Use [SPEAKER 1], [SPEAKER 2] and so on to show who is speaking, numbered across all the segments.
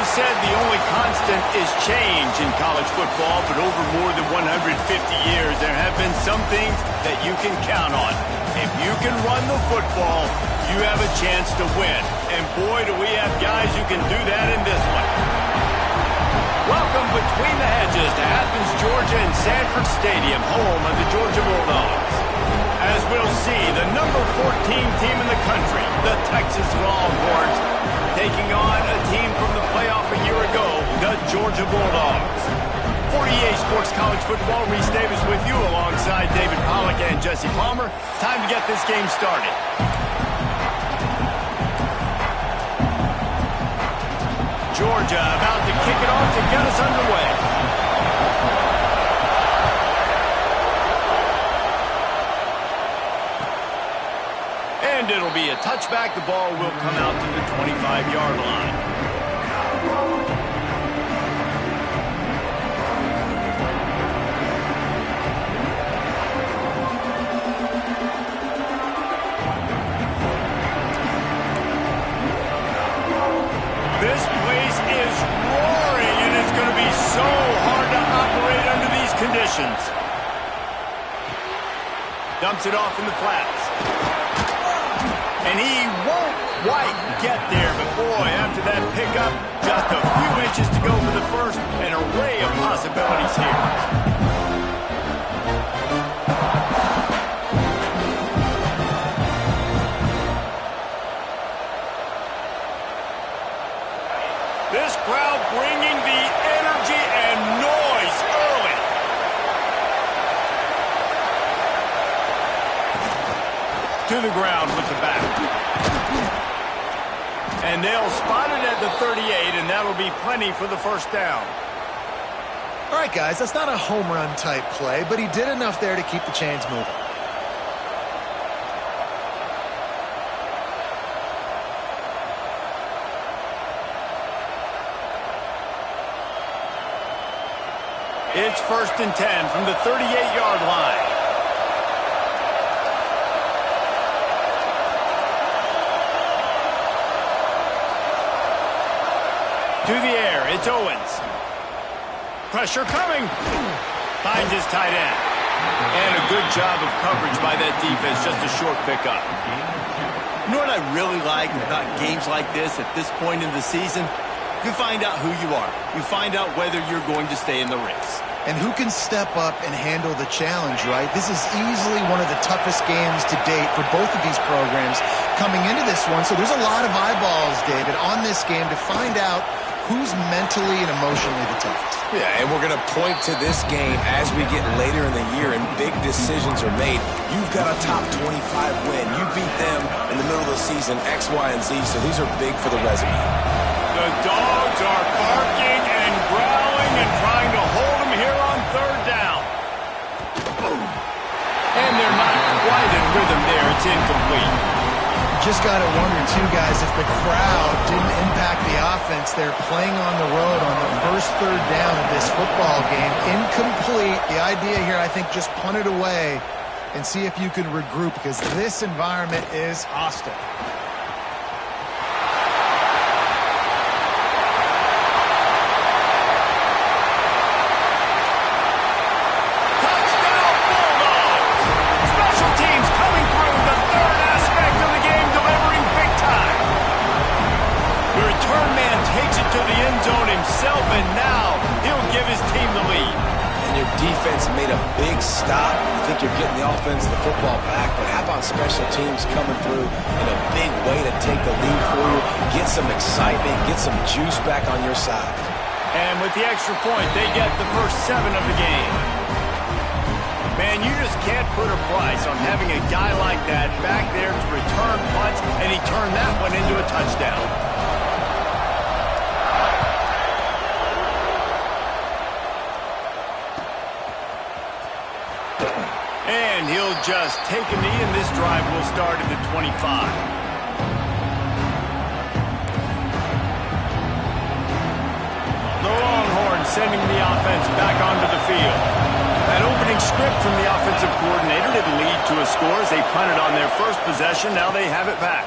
[SPEAKER 1] always said the only constant is change in college football, but over more than 150 years, there have been some things that you can count on. If you can run the football, you have a chance to win. And boy, do we have guys who can do that in this one. Welcome between the hedges to Athens, Georgia and Sanford Stadium, home of the Georgia Bulldogs. As we'll see, the number 14 team in the country, the Texas Longhorns, taking on a team from the playoff a year ago, the Georgia Bulldogs. 48 Sports College Football, Reese Davis with you alongside David Pollack and Jesse Palmer. Time to get this game started. Georgia about to kick it off to get us underway. And it'll be a touchback. The ball will come out to the 25-yard line. This place is roaring, and it's going to be so hard to operate under these conditions. Dumps it off in the flats. And he won't quite get there, but boy, after that pickup, just a few inches to go for the first, an array of possibilities here. This crowd bringing the energy and noise early. To the ground with the back. And they'll spot it at the 38, and that'll be plenty for the first down.
[SPEAKER 2] All right, guys, that's not a home run type play, but he did enough there to keep the chains moving.
[SPEAKER 1] It's 1st and 10 from the 38-yard line. To the air, it's Owens. Pressure coming. Finds his tight end. And a good job of coverage by that defense, just a short pickup.
[SPEAKER 3] You know what I really like about games like this at this point in the season? You find out who you are. You find out whether you're going to stay in the race.
[SPEAKER 2] And who can step up and handle the challenge, right? This is easily one of the toughest games to date for both of these programs coming into this one. So there's a lot of eyeballs, David, on this game to find out who's mentally and emotionally the toughest.
[SPEAKER 4] Yeah, and we're going to point to this game as we get later in the year and big decisions are made. You've got a top 25 win. You beat them in the middle of the season, X, Y, and Z, so these are big for the resume.
[SPEAKER 1] The dogs are barking and growling and trying to hold him here on 3rd down. And they're not quite in rhythm there. It's incomplete.
[SPEAKER 2] Just got to wonder, too, guys, if the crowd didn't impact the offense. They're playing on the road on the first 3rd down of this football game. Incomplete. The idea here, I think, just punt it away and see if you can regroup because this environment is hostile.
[SPEAKER 1] And now he'll give his team the lead.
[SPEAKER 4] And your defense made a big stop. You think you're getting the offense, the football back, but how about special teams coming through in a big way to take the lead for you, get some excitement, get some juice back on your side.
[SPEAKER 1] And with the extra point, they get the first 7 of the game. Man, you just can't put a price on having a guy like that back there to return punts, and he turned that one into a touchdown. And he'll just take a knee, and this drive will start at the 25. The Longhorns sending the offense back onto the field. That opening script from the offensive coordinator didn't lead to a score as they punted on their first possession. Now they have it back.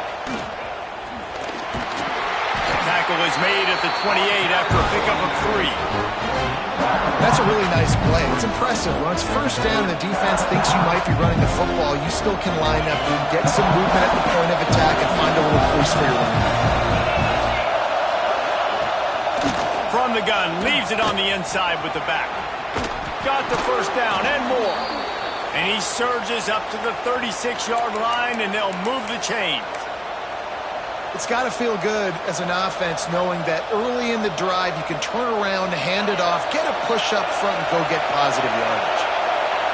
[SPEAKER 1] tackle is made at the 28 after a pickup of 3.
[SPEAKER 2] That's a really nice play. It's impressive. When it's first down, the defense thinks you might be running the football. You still can line up and get some movement at the point of attack and find a little crease for your running back.
[SPEAKER 1] From the gun, leaves it on the inside with the back. Got the first down and more. And he surges up to the 36-yard line, and they'll move the chains.
[SPEAKER 2] It's got to feel good as an offense knowing that early in the drive you can turn around, hand it off, get a push up front, and go get positive yardage.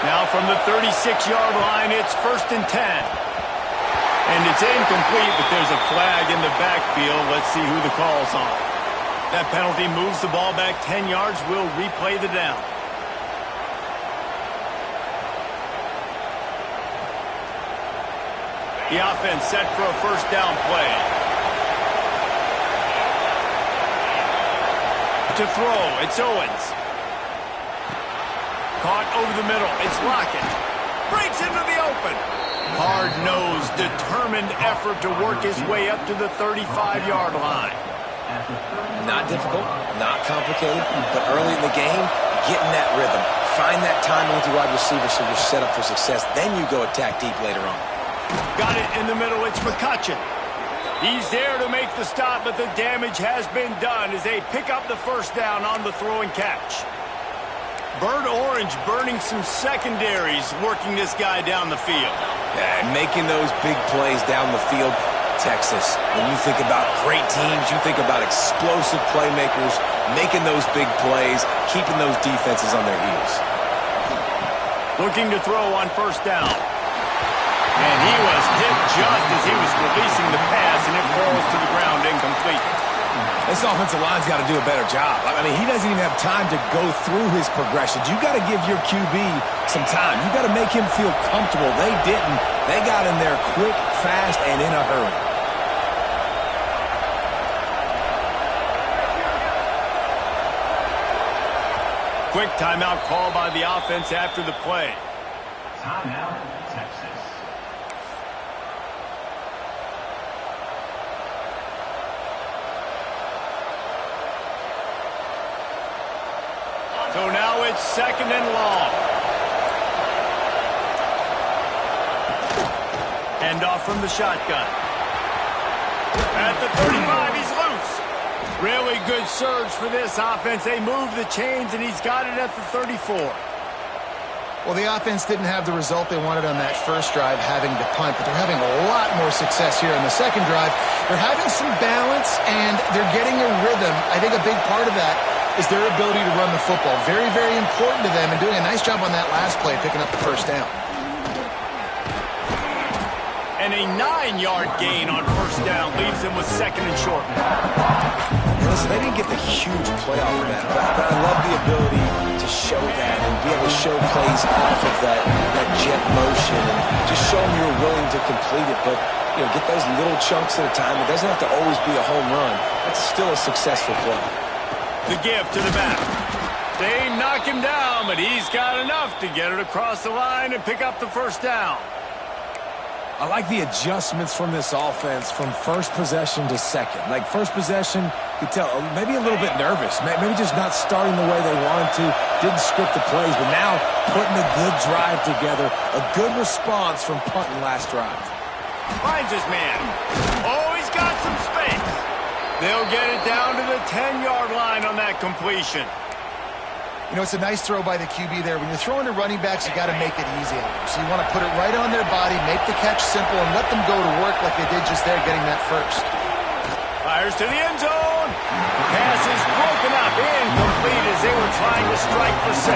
[SPEAKER 1] Now from the 36-yard line, it's 1st and 10. And it's incomplete, but there's a flag in the backfield. Let's see who the call's on. That penalty moves the ball back 10 yards. We'll replay the down. The offense set for a first down play. To throw, it's Owens. Caught over the middle, it's Lockett. Breaks into the open. Hard-nosed, determined effort to work his way up to the 35-yard line.
[SPEAKER 4] Not difficult, not complicated, but early in the game, getting that rhythm. Find that timing with your wide receiver so you're set up for success. Then you go attack deep later on.
[SPEAKER 1] Got it in the middle, it's McCutcheon. He's there to make the stop, but the damage has been done as they pick up the first down on the throw and catch. Bird Orange burning some secondaries, working this guy down the field.
[SPEAKER 4] Yeah, and making those big plays down the field. Texas, when you think about great teams, you think about explosive playmakers, making those big plays, keeping those defenses on their heels.
[SPEAKER 1] Looking to throw on first down. And he was hit just as he was releasing the pass, and it falls to the ground incomplete.
[SPEAKER 5] This offensive line's got to do a better job. I mean, he doesn't even have time to go through his progressions. You got to give your QB some time. You got to make him feel comfortable. They didn't. They got in there quick, fast, and in a hurry.
[SPEAKER 1] Quick timeout call by the offense after the play.
[SPEAKER 6] Timeout, Texas.
[SPEAKER 1] So now it's 2nd and long. Hand off from the shotgun. At the 35, he's loose. Really good surge for this offense. They move the chains, and he's got it at the 34.
[SPEAKER 2] Well, the offense didn't have the result they wanted on that first drive, having to punt, but they're having a lot more success here on the second drive. They're having some balance, and they're getting a rhythm. I think a big part of that is their ability to run the football. Very, very important to them, and doing a nice job on that last play, picking up the first down.
[SPEAKER 1] And a 9-yard gain on first down leaves them with 2nd and short.
[SPEAKER 4] Listen, they didn't get the huge playoff of that, but I love the ability to show that and be able to show plays off of that jet motion and just show them you're willing to complete it. But, you know, get those little chunks at a time. It doesn't have to always be a home run. It's still a successful play.
[SPEAKER 1] The give to the back. They knock him down, but he's got enough to get it across the line and pick up the first down.
[SPEAKER 5] I like the adjustments from this offense from first possession to second. Like first possession, you tell maybe a little bit nervous, maybe just not starting the way they wanted to, didn't script the plays, but now putting a good drive together, a good response from punting last drive.
[SPEAKER 1] Finds his man. Oh, he's got some space. They'll get it down to the 10-yard line on that completion.
[SPEAKER 2] You know, it's a nice throw by the QB there. When you're throwing to running backs, you got to make it easy on them. So you want to put it right on their body, make the catch simple, and let them go to work like they did just there, getting that first.
[SPEAKER 1] Fires to the end zone. Pass is broken up, incomplete as they were trying to strike for 6.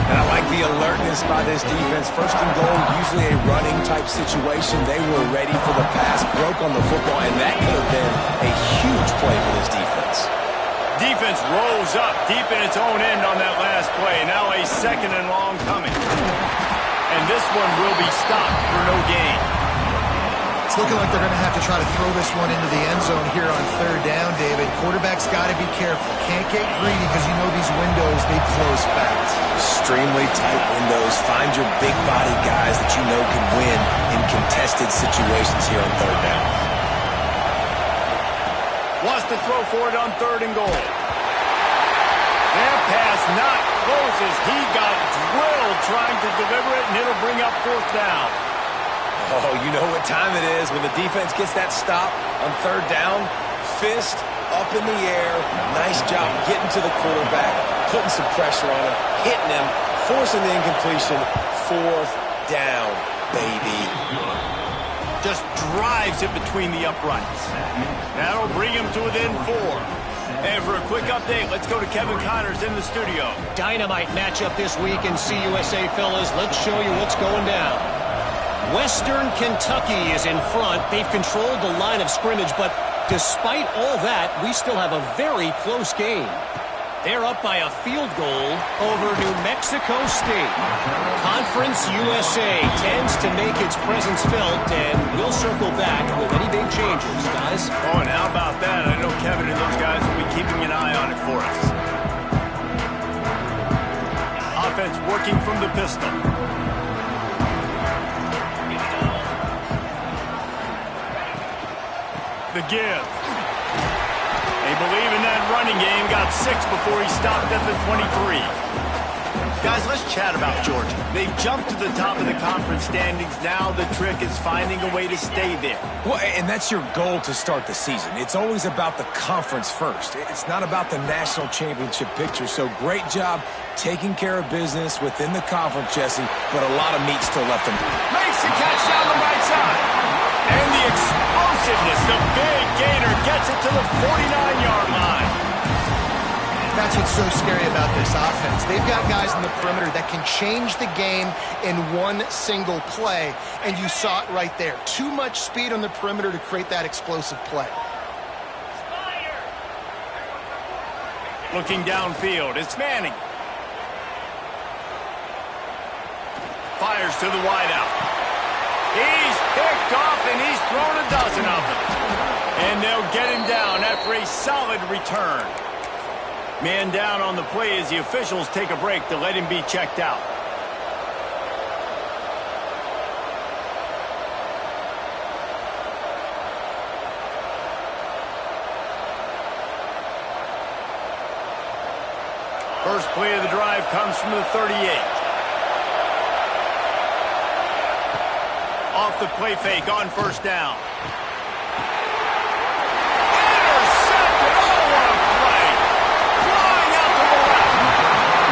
[SPEAKER 5] And I like the alertness by this defense. First and goal, usually a running type situation. They were ready for the pass, broke on the football, and that could have been a huge play for this defense.
[SPEAKER 1] Defense rolls up deep in its own end on that last play. Now a 2nd and long coming. And this one will be stopped for no gain.
[SPEAKER 2] It's looking like they're going to have to try to throw this one into the end zone here on 3rd down, David. Quarterback's got to be careful. Can't get greedy because you know these windows, they close fast.
[SPEAKER 4] Extremely tight windows. Find your big body guys that you know can win in contested situations here on 3rd down.
[SPEAKER 1] Wants to throw for it on 3rd and goal. That pass not close as he got drilled trying to deliver it, and it'll bring up 4th down.
[SPEAKER 4] Oh, you know what time it is when the defense gets that stop on 3rd down. Fist up in the air. Nice job getting to the quarterback, putting some pressure on him, hitting him, forcing the incompletion. 4th down, baby.
[SPEAKER 1] Just drives it between the uprights. That'll bring him to within 4. And for a quick update, let's go to Kevin Connors in the studio.
[SPEAKER 7] Dynamite matchup this week in CUSA, fellas. Let's show you what's going down. Western Kentucky is in front. They've controlled the line of scrimmage, but despite all that, we still have a very close game. They're up by a field goal over New Mexico State. Conference USA tends to make its presence felt, and we'll circle back with any big changes, guys.
[SPEAKER 1] Oh, and how about that? I know Kevin and those guys will be keeping an eye on it for us. Offense working from the pistol. The give. They believe in that running game. Got 6 before he stopped at the 23.
[SPEAKER 3] Guys, let's chat about Georgia. They've jumped to the top of the conference standings. Now the trick is finding a way to stay there.
[SPEAKER 5] Well, and that's your goal to start the season. It's always about the conference first. It's not about the national championship picture. So great job taking care of business within the conference, Jesse, but a lot of meat still left in.
[SPEAKER 1] Makes the catch down the right side. And the explosiveness, the big gainer gets it to the 49-yard line.
[SPEAKER 2] That's what's so scary about this offense. They've got guys in the perimeter that can change the game in one single play, and you saw it right there. Too much speed on the perimeter to create that explosive play.
[SPEAKER 1] Looking downfield, it's Manning. Fires to the wideout. He's picked off, and he's thrown a dozen of them. And they'll get him down after a solid return. Man down on the play as the officials take a break to let him be checked out. First play of the drive comes from the 38. Off the play fake on 1st down. Intercepted! Oh, what a play! Flying out to the left.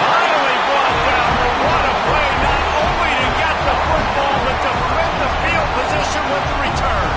[SPEAKER 1] Finally brought down, but what a play! Not only to get the football, but to flip the field position with the return.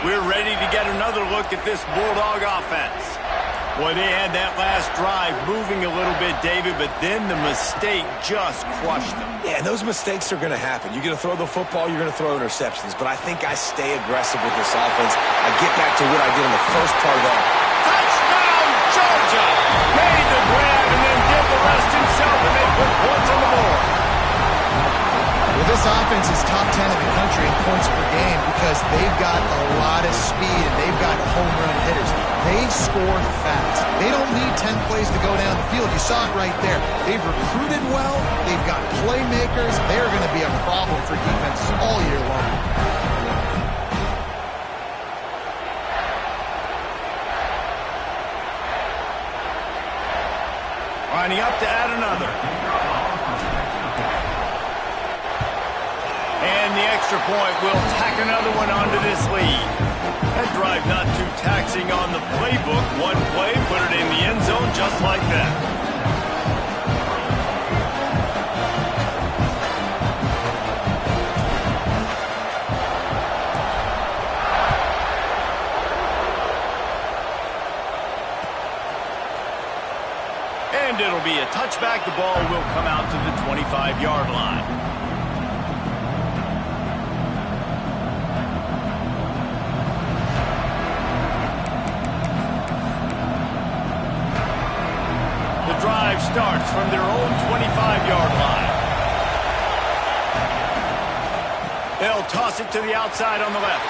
[SPEAKER 1] We're ready to get another look at this Bulldog offense. Boy, they had that last drive moving a little bit, David, but then the mistake just crushed them.
[SPEAKER 5] Yeah, those mistakes are going to happen. You're going to throw the football, you're going to throw interceptions. But I think I stay aggressive with this offense. I get back to what I did in the first part of that.
[SPEAKER 1] Touchdown, Georgia! Made the grab and then did the rest himself, and they put points on the board.
[SPEAKER 2] Well, this offense is top 10 in the country in points per game because they've got a lot of speed and they've got home run hitters. They score fast. They don't need 10 plays to go down the field. You saw it right there. They've recruited well. They've got playmakers. They're going to be a problem for defenses all year long.
[SPEAKER 1] Lining up to add another. And the extra point will tack another one onto this lead. That drive not too taxing on the playbook. One play, put it in the end zone just like that. And it'll be a touchback. The ball will come out to the 25-yard line. Drive starts from their own 25-yard line. They'll toss it to the outside on the left.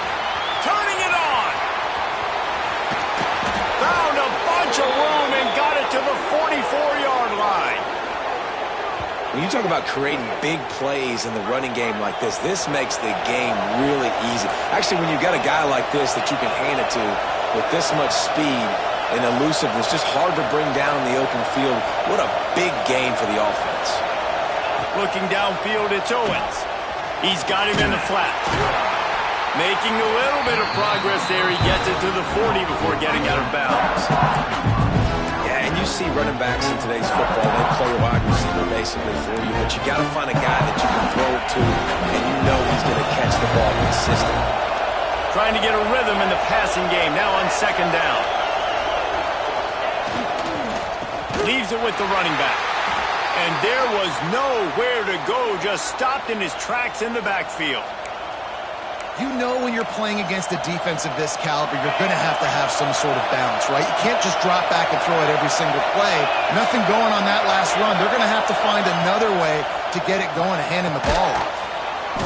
[SPEAKER 1] Turning it on. Found a bunch of room and got it to the 44-yard line.
[SPEAKER 4] When you talk about creating big plays in the running game like this makes the game really easy. Actually, when you've got a guy like this that you can hand it to with this much speed and elusiveness, just hard to bring down in the open field. What a big gain for the offense.
[SPEAKER 1] Looking downfield, it's Owens. He's got him in the flat. Making a little bit of progress there. He gets it to the 40 before getting out of bounds.
[SPEAKER 4] Yeah, and you see running backs in today's football, they play wide receiver basically for you, but you got to find a guy that you can throw it to, and you know he's going to catch the ball consistently.
[SPEAKER 1] Trying to get a rhythm in the passing game, now on second down. Leaves it with the running back. And there was nowhere to go, just stopped in his tracks in the backfield.
[SPEAKER 2] You know when you're playing against a defense of this caliber, you're going to have some sort of balance, right? You can't just drop back and throw it every single play. Nothing going on that last run. They're going to have to find another way to get it going and hand him the ball.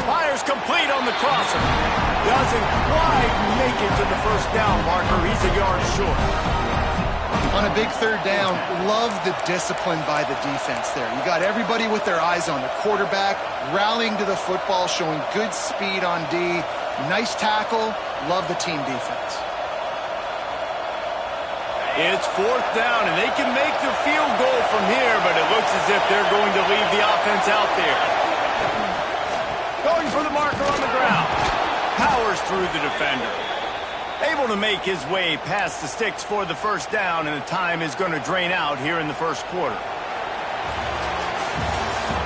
[SPEAKER 1] Fires complete on the crosser. Doesn't quite make it to the first down marker. He's a yard short.
[SPEAKER 2] On a big third down, love the discipline by the defense there. You got everybody with their eyes on the quarterback, rallying to the football, showing good speed on D. Nice tackle. Love the team defense.
[SPEAKER 1] It's fourth down, and they can make the field goal from here, but it looks as if they're going to leave the offense out there. Going for the marker on the ground. Powers through the defender. Able to make his way past the sticks for the first down, and the time is going to drain out here in the first quarter.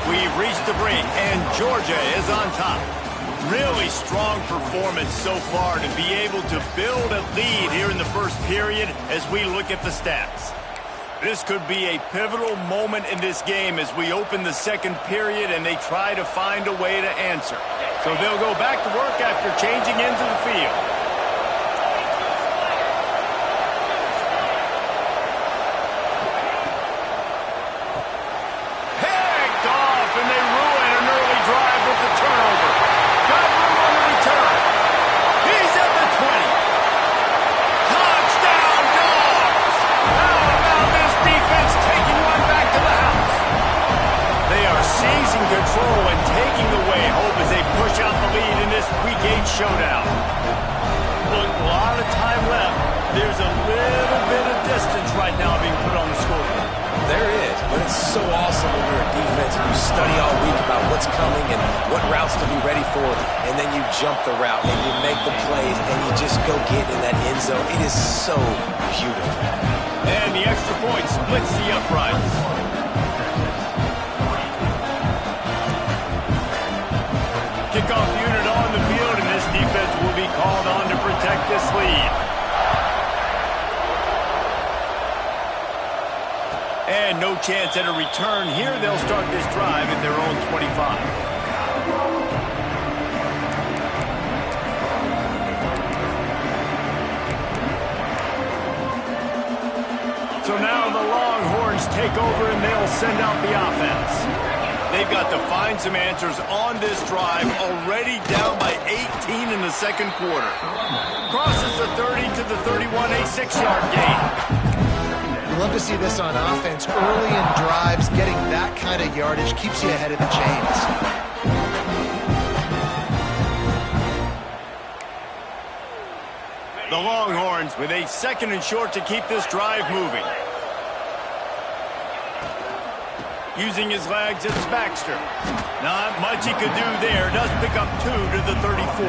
[SPEAKER 1] We've reached the break, and Georgia is on top. Really strong performance so far to be able to build a lead here in the first period as we look at the stats. This could be a pivotal moment in this game as we open the second period and they try to find a way to answer. So they'll go back to work after changing into the field. Control and taking away hope as they push out the lead in this Week 8 showdown. Look, a lot of time left. There's a little bit of distance right now being put on the scoreboard.
[SPEAKER 4] There is, but it's so awesome when you're a defense and you study all week about what's coming and what routes to be ready for, and then you jump the route and you make the plays and you just go get in that end zone. It is so beautiful.
[SPEAKER 1] And the extra point splits the uprights. Kickoff unit on the field, and this defense will be called on to protect this lead. And no chance at a return here. They'll start this drive at their own 25. So now the Longhorns take over, and they'll send out the offense. They've got to find some answers on this drive, already down by 18 in the second quarter. Crosses the 30 to the 31, a 6-yard gain.
[SPEAKER 2] You love to see this on offense. Early in drives, getting that kind of yardage keeps you ahead of the chains.
[SPEAKER 1] The Longhorns with a second and short to keep this drive moving. Using his legs, it's Baxter. Not much he could do there. Does pick up 2 to the 34.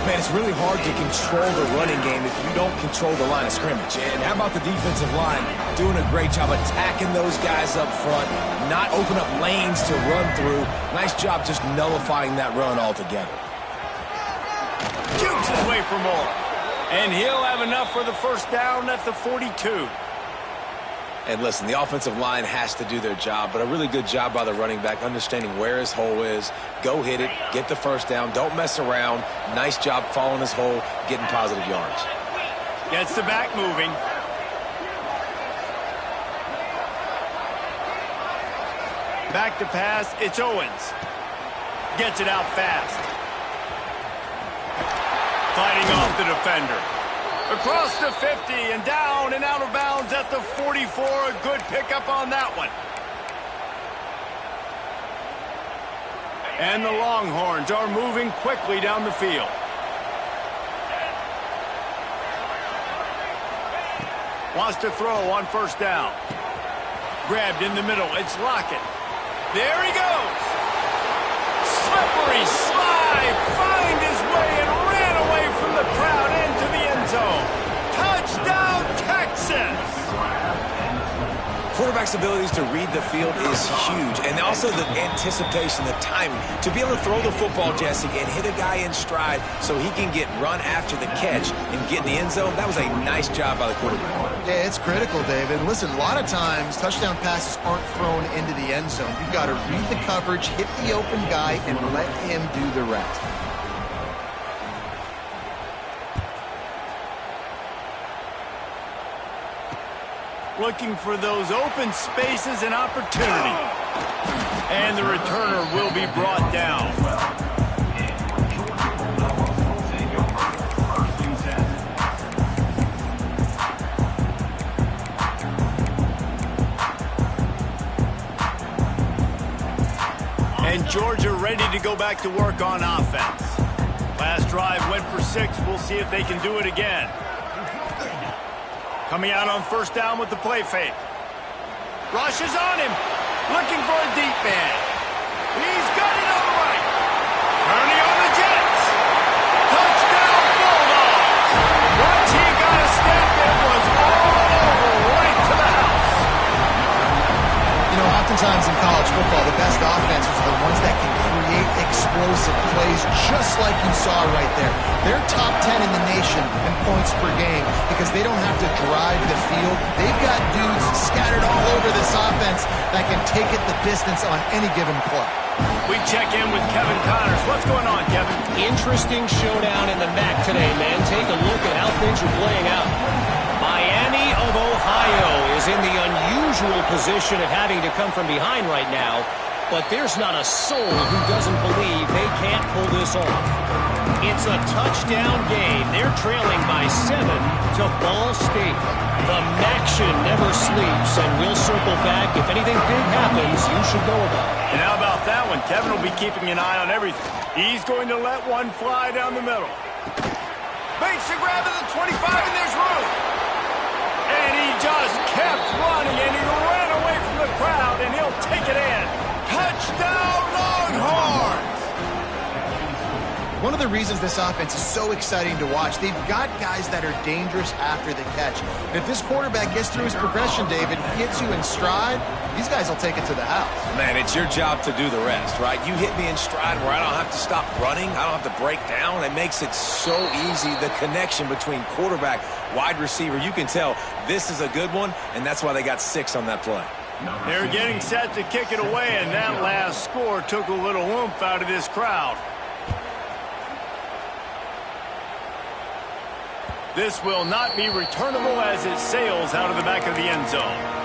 [SPEAKER 5] Man, it's really hard to control the running game if you don't control the line of scrimmage. And how about the defensive line doing a great job attacking those guys up front, not open up lanes to run through. Nice job just nullifying that run altogether.
[SPEAKER 1] Jukes his way for more. And he'll have enough for the first down at the 42.
[SPEAKER 4] And listen, the offensive line has to do their job, but a really good job by the running back, understanding where his hole is. Go hit it, get the first down, don't mess around. Nice job following his hole, getting positive yards.
[SPEAKER 1] Gets the back moving. Back to pass, it's Owens. Gets it out fast. Fighting off the defender. Across the 50 and down and out of bounds at the 44. A good pickup on that one. And the Longhorns are moving quickly down the field. Wants to throw on first down. Grabbed in the middle. It's Lockett. There he goes. Slippery slide. Find his way and ran away from the crowd into the end zone. Touchdown, Texas.
[SPEAKER 4] Quarterback's abilities to read the field is huge, and also the anticipation, the timing. To be able to throw the football, Jesse, and hit a guy in stride so he can get run after the catch and get in the end zone, that was a nice job by the quarterback.
[SPEAKER 2] Yeah, it's critical, David. Listen, a lot of times touchdown passes aren't thrown into the end zone. You've got to read the coverage, hit the open guy, and let him do the rest.
[SPEAKER 1] Looking for those open spaces and opportunity. And the returner will be brought down. And Georgia ready to go back to work on offense. Last drive went for 6. We'll see if they can do it again. Coming out on first down with the play fake. Rushes on him. Looking for a deep man. He's got it on the right. Kearney on the Jets. Touchdown Bulldogs. Once he got a step, it was all over right to the house.
[SPEAKER 2] You know, oftentimes in college football, the best offenses are the ones that can create explosive plays just like you saw right there. They're top 10 in the nation in points per game because they don't have to drive the field. They've got dudes scattered all over this offense that can take it the distance on any given play.
[SPEAKER 1] We check in with Kevin Connors. What's going on, Kevin?
[SPEAKER 7] Interesting showdown in the MAC today, man. Take a look at how things are playing out. Miami of Ohio is in the unusual position of having to come from behind right now, but there's not a soul who doesn't believe they can't pull this off. It's a touchdown game. They're trailing by 7 to Ball State. The MACtion never sleeps, and we'll circle back. If anything big happens, you should know about it.
[SPEAKER 1] And how about that one? Kevin will be keeping an eye on everything. He's going to let one fly down the middle. Makes a grab at the 25, and there's room. And he just kept running, and he ran away from the crowd, and he'll take it in. Touchdown, Longhorns!
[SPEAKER 2] One of the reasons this offense is so exciting to watch, they've got guys that are dangerous after the catch. And if this quarterback gets through his progression, David, hits you in stride, these guys will take it to the house.
[SPEAKER 4] Man, it's your job to do the rest, right? You hit me in stride where I don't have to stop running. I don't have to break down. It makes it so easy, the connection between quarterback, wide receiver. You can tell this is a good one, and that's why they got 6 on that play.
[SPEAKER 1] They're getting set to kick it away, and that last score took a little oomph out of this crowd. This will not be returnable as it sails out of the back of the end zone.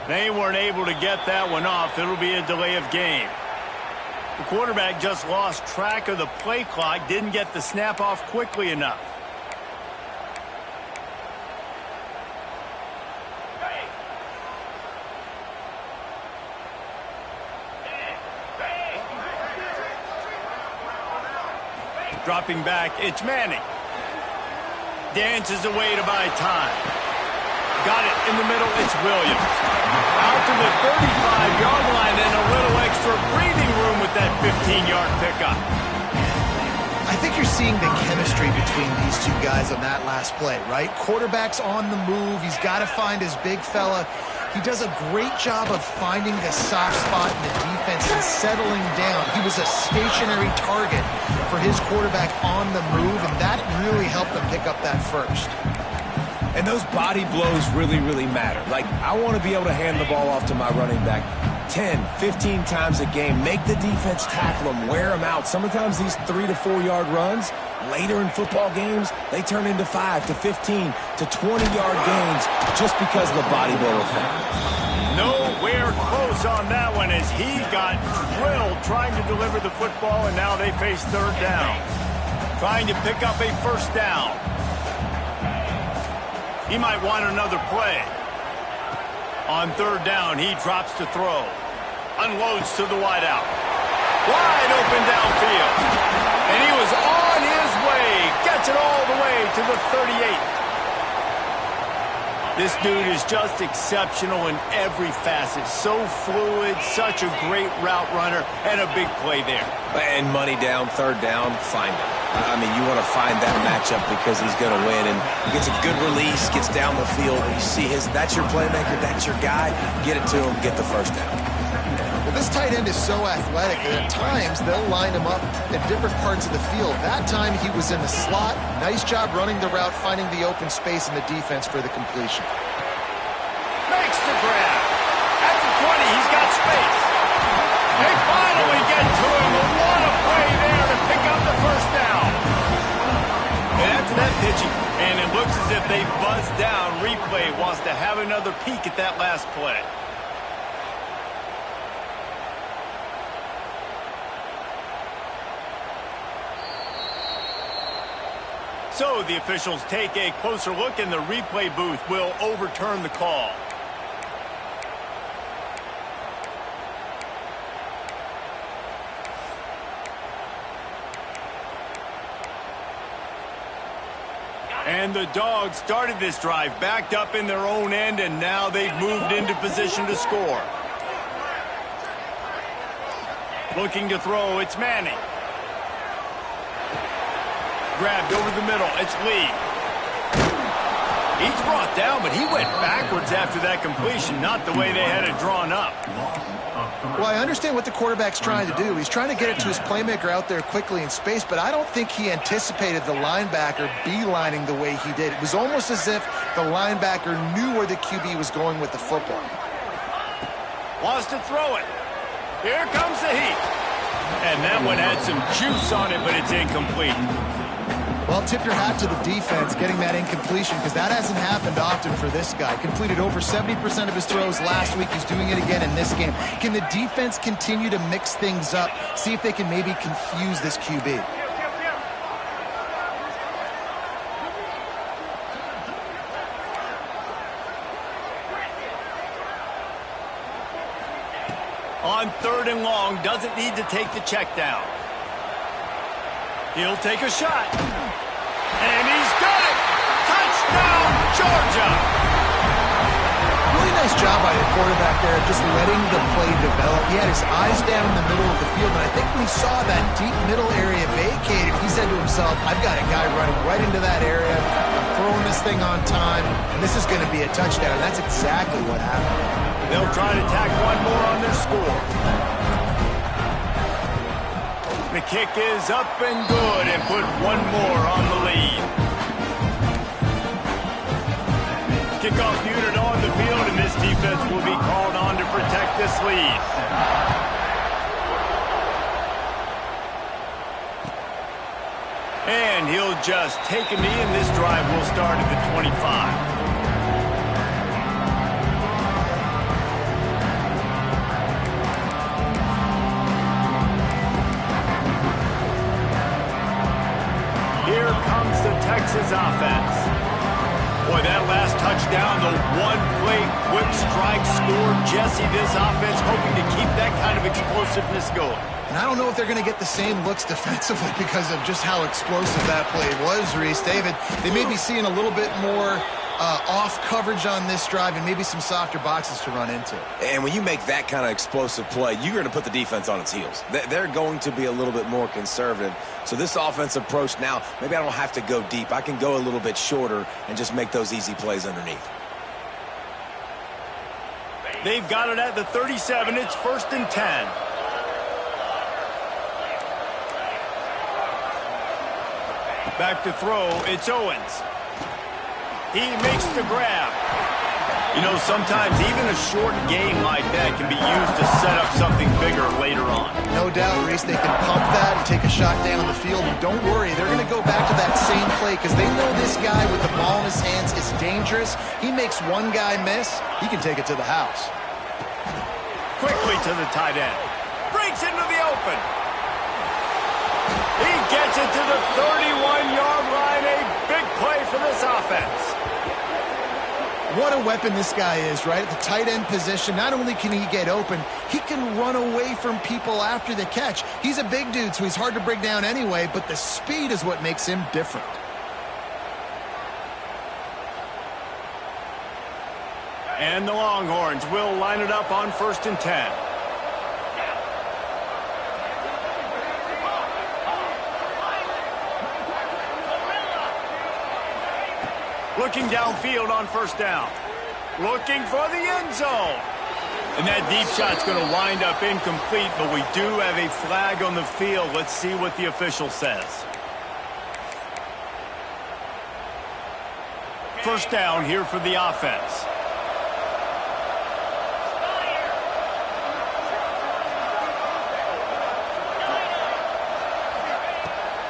[SPEAKER 1] They weren't able to get that one off. It'll be a delay of game. The quarterback just lost track of the play clock, didn't get the snap off quickly enough. Dropping back, it's Manning. Dances away to buy time. Got it in the middle, it's Williams. Out to the 35-yard line and a little extra breathing room with that 15-yard pickup.
[SPEAKER 2] I think you're seeing the chemistry between these two guys on that last play, right? Quarterback's on the move. He's got to find his big fella. He does a great job of finding the soft spot in the defense and settling down. He was a stationary target for his quarterback on the move, and that really helped him pick up that first.
[SPEAKER 5] And those body blows really, really matter. Like, I want to be able to hand the ball off to my running back 10, 15 times a game. Make the defense tackle them, wear them out. Sometimes these 3 to 4 yard runs, later in football games, they turn into 5 to 15 to 20-yard gains just because of the body blow effect.
[SPEAKER 1] Nowhere close on that one as he got drilled trying to deliver the football, and now they face third down. Trying to pick up a first down. He might want another play. On third down, he drops to throw. Unloads to the wideout. Wide open downfield. And he was on his way. Gets it all the way to the 38. This dude is just exceptional in every facet. So fluid, such a great route runner, and a big play there.
[SPEAKER 4] And money down, third down, find him. I mean, you want to find that matchup because he's going to win. And he gets a good release, gets down the field. You see that's your playmaker, that's your guy. Get it to him, get the first down.
[SPEAKER 2] Well, this tight end is so athletic that at times they'll line him up in different parts of the field. That time he was in the slot. Nice job running the route, finding the open space in the defense for the completion.
[SPEAKER 1] Makes the grab. At the 20, he's got space. They finally get to him. What a play there to pick up the first down. And after that pitching, and it looks as if they buzzed down. Replay wants to have another peek at that last play. So the officials take a closer look, and the replay booth will overturn the call. And the Dogs started this drive backed up in their own end, and now they've moved into position to score. Looking to throw, it's Manning. Grabbed over the middle, it's Lee. He's brought down, but he went backwards after that completion, not the way they had it drawn up.
[SPEAKER 2] Well, I understand what the quarterback's trying to do. He's trying to get it to his playmaker out there quickly in space, but I don't think he anticipated the linebacker beelining the way he did. It was almost as if the linebacker knew where the QB was going with the football.
[SPEAKER 1] Wants to throw it. Here comes the heat. And that one had some juice on it, but it's incomplete.
[SPEAKER 2] Well, tip your hat to the defense getting that incompletion, because that hasn't happened often for this guy. Completed over 70% of his throws last week. He's doing it again in this game. Can the defense continue to mix things up? See if they can maybe confuse this QB.
[SPEAKER 1] On third and long, doesn't need to take the check down. He'll take a shot. And he's got it! Touchdown, Georgia!
[SPEAKER 2] Really nice job by the quarterback there, just letting the play develop. He had his eyes down in the middle of the field, and I think when he saw that deep middle area vacated, he said to himself, I've got a guy running right into that area. I'm throwing this thing on time, and this is going to be a touchdown. That's exactly what happened.
[SPEAKER 1] They'll try to tack one more on their score. The kick is up and good and put one more on the lead. Kickoff unit on the field, and this defense will be called on to protect this lead. And he'll just take a knee, and this drive will start at the 25. Here comes the Texas offense. Boy, that last touchdown, the one-play quick strike scored. Jesse, this offense hoping to keep that kind of explosiveness going.
[SPEAKER 2] And I don't know if they're going to get the same looks defensively because of just how explosive that play was, Reese. David, they may be seeing a little bit more off coverage on this drive and maybe some softer boxes to run into.
[SPEAKER 4] And when you make that kind of explosive play, you're going to put the defense on its heels. They're going to be a little bit more conservative. So this offensive approach now, maybe I don't have to go deep. I can go a little bit shorter and just make those easy plays underneath.
[SPEAKER 1] They've got it at the 37. It's 1st and 10. Back to throw, it's Owens. He makes the grab. You know, sometimes even a short game like that can be used to set up something bigger later on.
[SPEAKER 2] No doubt, Reese, they can pump that and take a shot down the field. And don't worry, they're going to go back to that same play because they know this guy with the ball in his hands is dangerous. He makes one guy miss, he can take it to the house.
[SPEAKER 1] Quickly to the tight end. Breaks into the open. He gets it to the 31-yard line. A big play for this offense.
[SPEAKER 2] What a weapon this guy is, right? At the tight end position, not only can he get open, he can run away from people after the catch. He's a big dude, so he's hard to break down anyway, but the speed is what makes him different.
[SPEAKER 1] And the Longhorns will line it up on 1st and 10. Looking downfield on 1st down. Looking for the end zone. And that deep shot's going to wind up incomplete, but we do have a flag on the field. Let's see what the official says. 1st down here for the offense.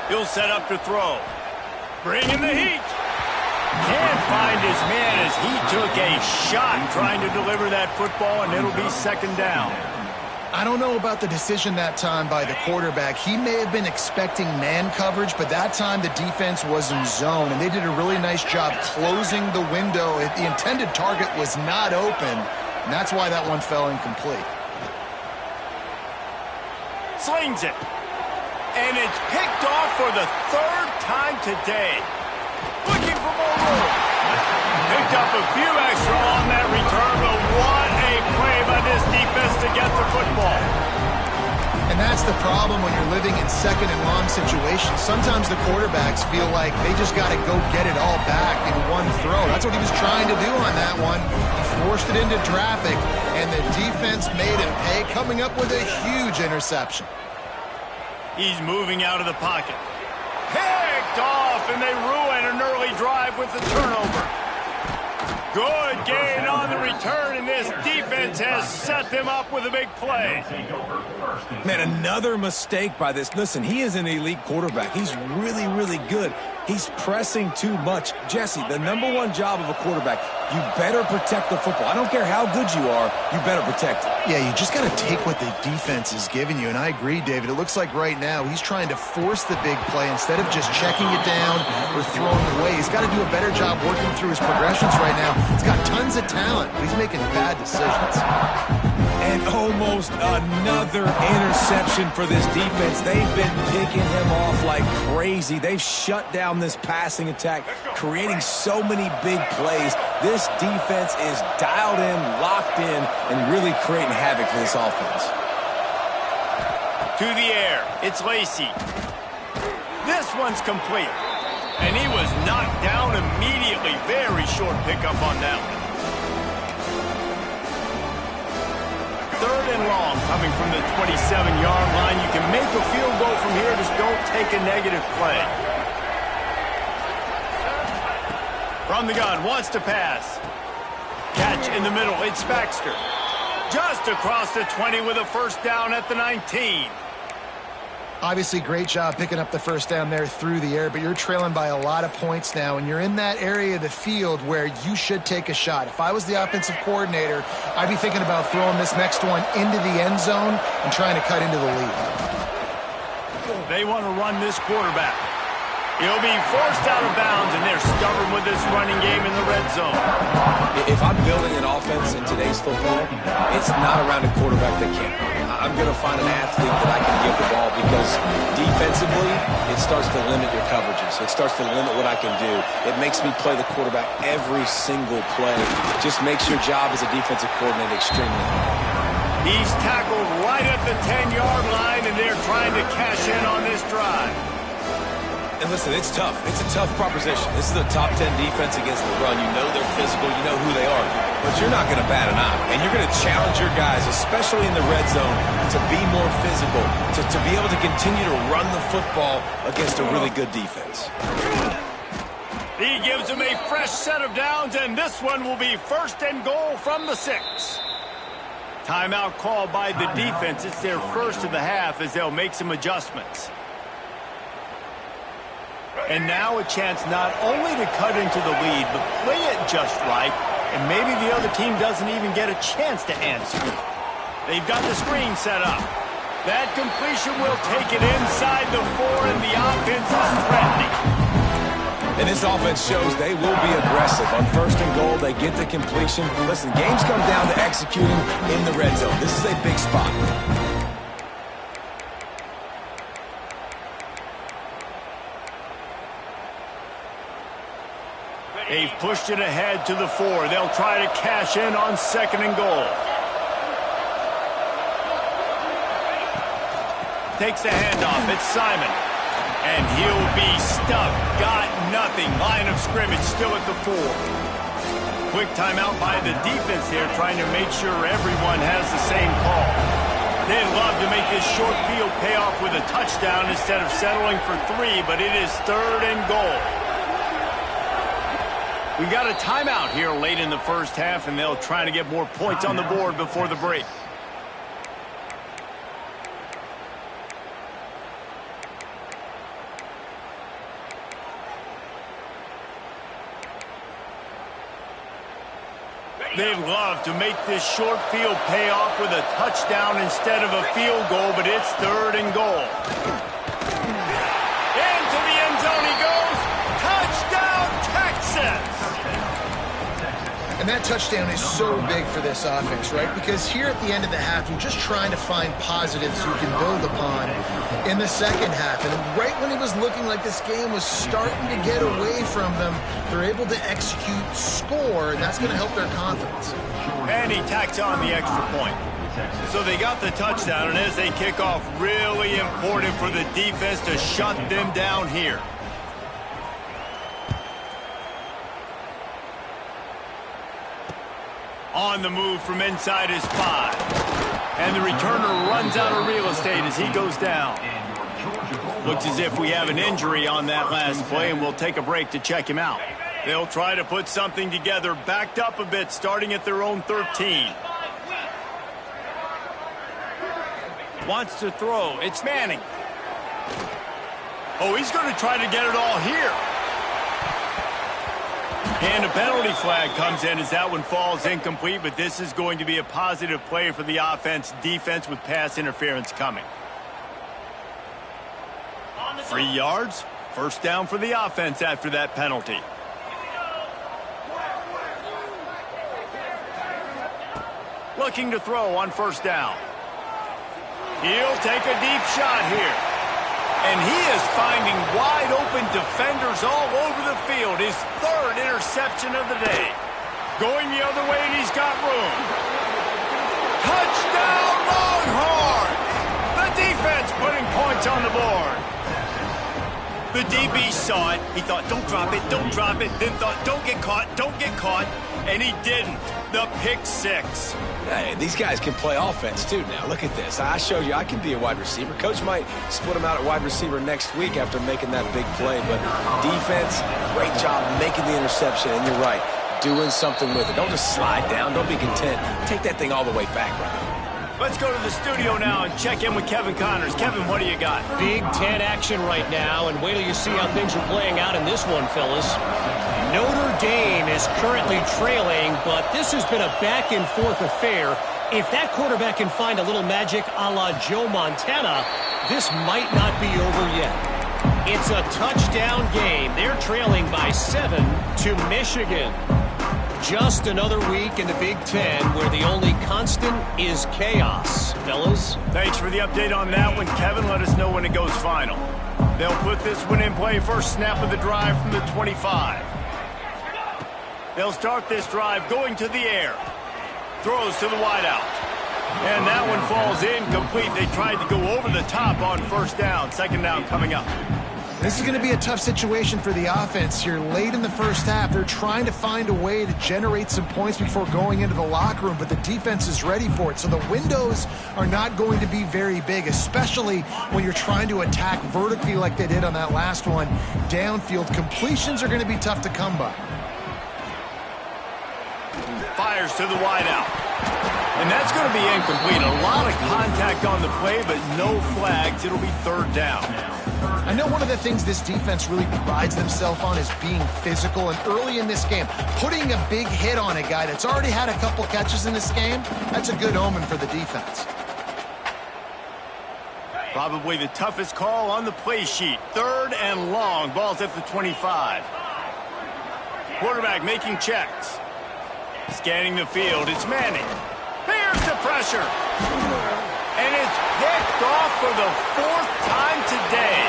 [SPEAKER 1] He'll set up to throw. Bringing the heat. Can't find his man as he took a shot trying to deliver that football, and it'll be 2nd down.
[SPEAKER 2] I don't know about the decision that time by the quarterback. He may have been expecting man coverage, but that time the defense was in zone, and they did a really nice job closing the window. The intended target was not open, and that's why that one fell incomplete.
[SPEAKER 1] Slings it. And it's picked off for the 3rd time today. Looking for more room. Picked up a few extra on that return, but what a play by this defense to get the football.
[SPEAKER 2] And that's the problem when you're living in 2nd and long situations. Sometimes the quarterbacks feel like they just got to go get it all back in one throw. That's what he was trying to do on that one. He forced it into traffic, and the defense made him pay, coming up with a huge interception.
[SPEAKER 1] He's moving out of the pocket. Picked off, and they ruin an early drive with the turnover. Good gain on the return, and this defense has set them up with a big play.
[SPEAKER 5] Man, another mistake by this. Listen, he is an elite quarterback. He's really, really good. He's pressing too much. Jesse, the #1 job of a quarterback, you better protect the football. I don't care how good you are, you better protect it.
[SPEAKER 2] Yeah, you just got to take what the defense is giving you, and I agree, David. It looks like right now he's trying to force the big play instead of just checking it down or throwing it away. He's got to do a better job working through his progressions right now. He's got tons of talent, but he's making bad decisions.
[SPEAKER 5] And almost another interception for this defense. They've been picking him off like crazy. They've shut down this passing attack, creating so many big plays. This defense is dialed in, locked in, and really creating havoc for this offense.
[SPEAKER 1] To the air, it's Lacy. This one's complete. And he was knocked down immediately. Very short pickup on that one. 3rd and long, coming from the 27-yard line. You can make a field goal from here, just don't take a negative play. From the gun, wants to pass. Catch in the middle, it's Baxter. Just across the 20 with a 1st down at the 19.
[SPEAKER 2] Obviously, great job picking up the 1st down there through the air, but you're trailing by a lot of points now, and you're in that area of the field where you should take a shot. If I was the offensive coordinator, I'd be thinking about throwing this next one into the end zone and trying to cut into the lead.
[SPEAKER 1] They want to run this quarterback. He'll be forced out of bounds, and they're stubborn with this running game in the red zone.
[SPEAKER 4] If I'm building an offense in today's football, it's not around a quarterback that can't run. I'm going to find an athlete that I can give the ball because defensively, it starts to limit your coverages. It starts to limit what I can do. It makes me play the quarterback every single play. Just makes your job as a defensive coordinator extremely hard.
[SPEAKER 1] He's tackled right at the 10-yard line, and they're trying to cash in on this drive.
[SPEAKER 4] And listen, it's tough. It's a tough proposition. This is the top 10 defense against the run. You know they're physical. You know who they are. But you're not going to bat an eye. And you're going to challenge your guys, especially in the red zone, to be more physical, to be able to continue to run the football against a really good defense.
[SPEAKER 1] The He gives them a fresh set of downs, and this one will be 1st and goal from the 6. Timeout called by the defense. It's their first of the half as they'll make some adjustments. And now a chance not only to cut into the lead, but play it just right, and maybe the other team doesn't even get a chance to answer. They've got the screen set up. That completion will take it inside the 4, and the offense is threatening.
[SPEAKER 5] And this offense shows they will be aggressive. On 1st and goal, they get the completion. Listen, games come down to executing in the red zone. This is a big spot.
[SPEAKER 1] They've pushed it ahead to the 4. They'll try to cash in on 2nd and goal. Takes the handoff. It's Simon. And he'll be stuffed. Got nothing. Line of scrimmage still at the 4. Quick timeout by the defense here, trying to make sure everyone has the same call. They'd love to make this short field pay off with a touchdown instead of settling for 3, but it is 3rd and goal. We got a timeout here late in the first half, and they'll try to get more points on the board before the break. They'd love to make this short field pay off with a touchdown instead of a field goal, but it's 3rd and goal. Into the end zone he goes. Touchdown, Texas!
[SPEAKER 2] And that touchdown is so big for this offense, right? Because here at the end of the half, you're just trying to find positives you can build upon in the second half. And right when it was looking like this game was starting to get away from them, they're able to execute, score, and that's going to help their confidence.
[SPEAKER 1] And he tacks on the extra point. So they got the touchdown, and as they kick off, really important for the defense to shut them down here. On the move from inside his 5. And the returner runs out of real estate as he goes down. Looks as if we have an injury on that last play, and we'll take a break to check him out. They'll try to put something together, backed up a bit, starting at their own 13. Wants to throw. It's Manning. Oh, he's going to try to get it all here. And a penalty flag comes in as that one falls incomplete, but this is going to be a positive play for the offense. Defense with pass interference coming. 3 yards. 1st down for the offense after that penalty. Looking to throw on 1st down. He'll take a deep shot here. And he is finding wide-open defenders all over the field. His 3rd interception of the day. Going the other way, and he's got room. Touchdown, Longhorns! The defense putting points on the board. The DB saw it. He thought, don't drop it, don't drop it. Then thought, don't get caught, don't get caught. And he didn't. The pick 6.
[SPEAKER 4] Hey, these guys can play offense, too, now. Look at this. I showed you I can be a wide receiver. Coach might split them out at wide receiver next week after making that big play. But defense, great job making the interception. And you're right, doing something with it. Don't just slide down. Don't be content. Take that thing all the way back, brother.
[SPEAKER 1] Let's go to the studio now and check in with Kevin Connors. Kevin, what do you got?
[SPEAKER 7] Big Ten action right now, and wait till you see how things are playing out in this one, fellas. Notre Dame is currently trailing, but this has been a back-and-forth affair. If that quarterback can find a little magic a la Joe Montana, this might not be over yet. It's a touchdown game. They're trailing by 7 to Michigan. Just another week in the Big Ten where the only constant is chaos, fellas.
[SPEAKER 1] Thanks for the update on that one, Kevin. Let us know when it goes final. They'll put this one in play. First snap of the drive from the 25. They'll start this drive going to the air. Throws to the wideout. And that one falls incomplete. They tried to go over the top on 1st down. 2nd down coming up.
[SPEAKER 2] This is going to be a tough situation for the offense here late in the first half. They're trying to find a way to generate some points before going into the locker room, but the defense is ready for it. So the windows are not going to be very big, especially when you're trying to attack vertically like they did on that last one. Downfield completions are going to be tough to come by.
[SPEAKER 1] Fires to the wideout. And that's going to be incomplete. A lot of contact on the play, but no flags. It'll be third down.
[SPEAKER 2] I know one of the things this defense really prides themselves on is being physical, and early in this game, putting a big hit on a guy that's already had a couple catches in this game, that's a good omen for the defense.
[SPEAKER 1] Probably the toughest call on the play sheet. Third and long. Ball's at the 25. Quarterback making checks. Scanning the field. It's Manning. Here's the pressure. And it's picked off for the fourth time today.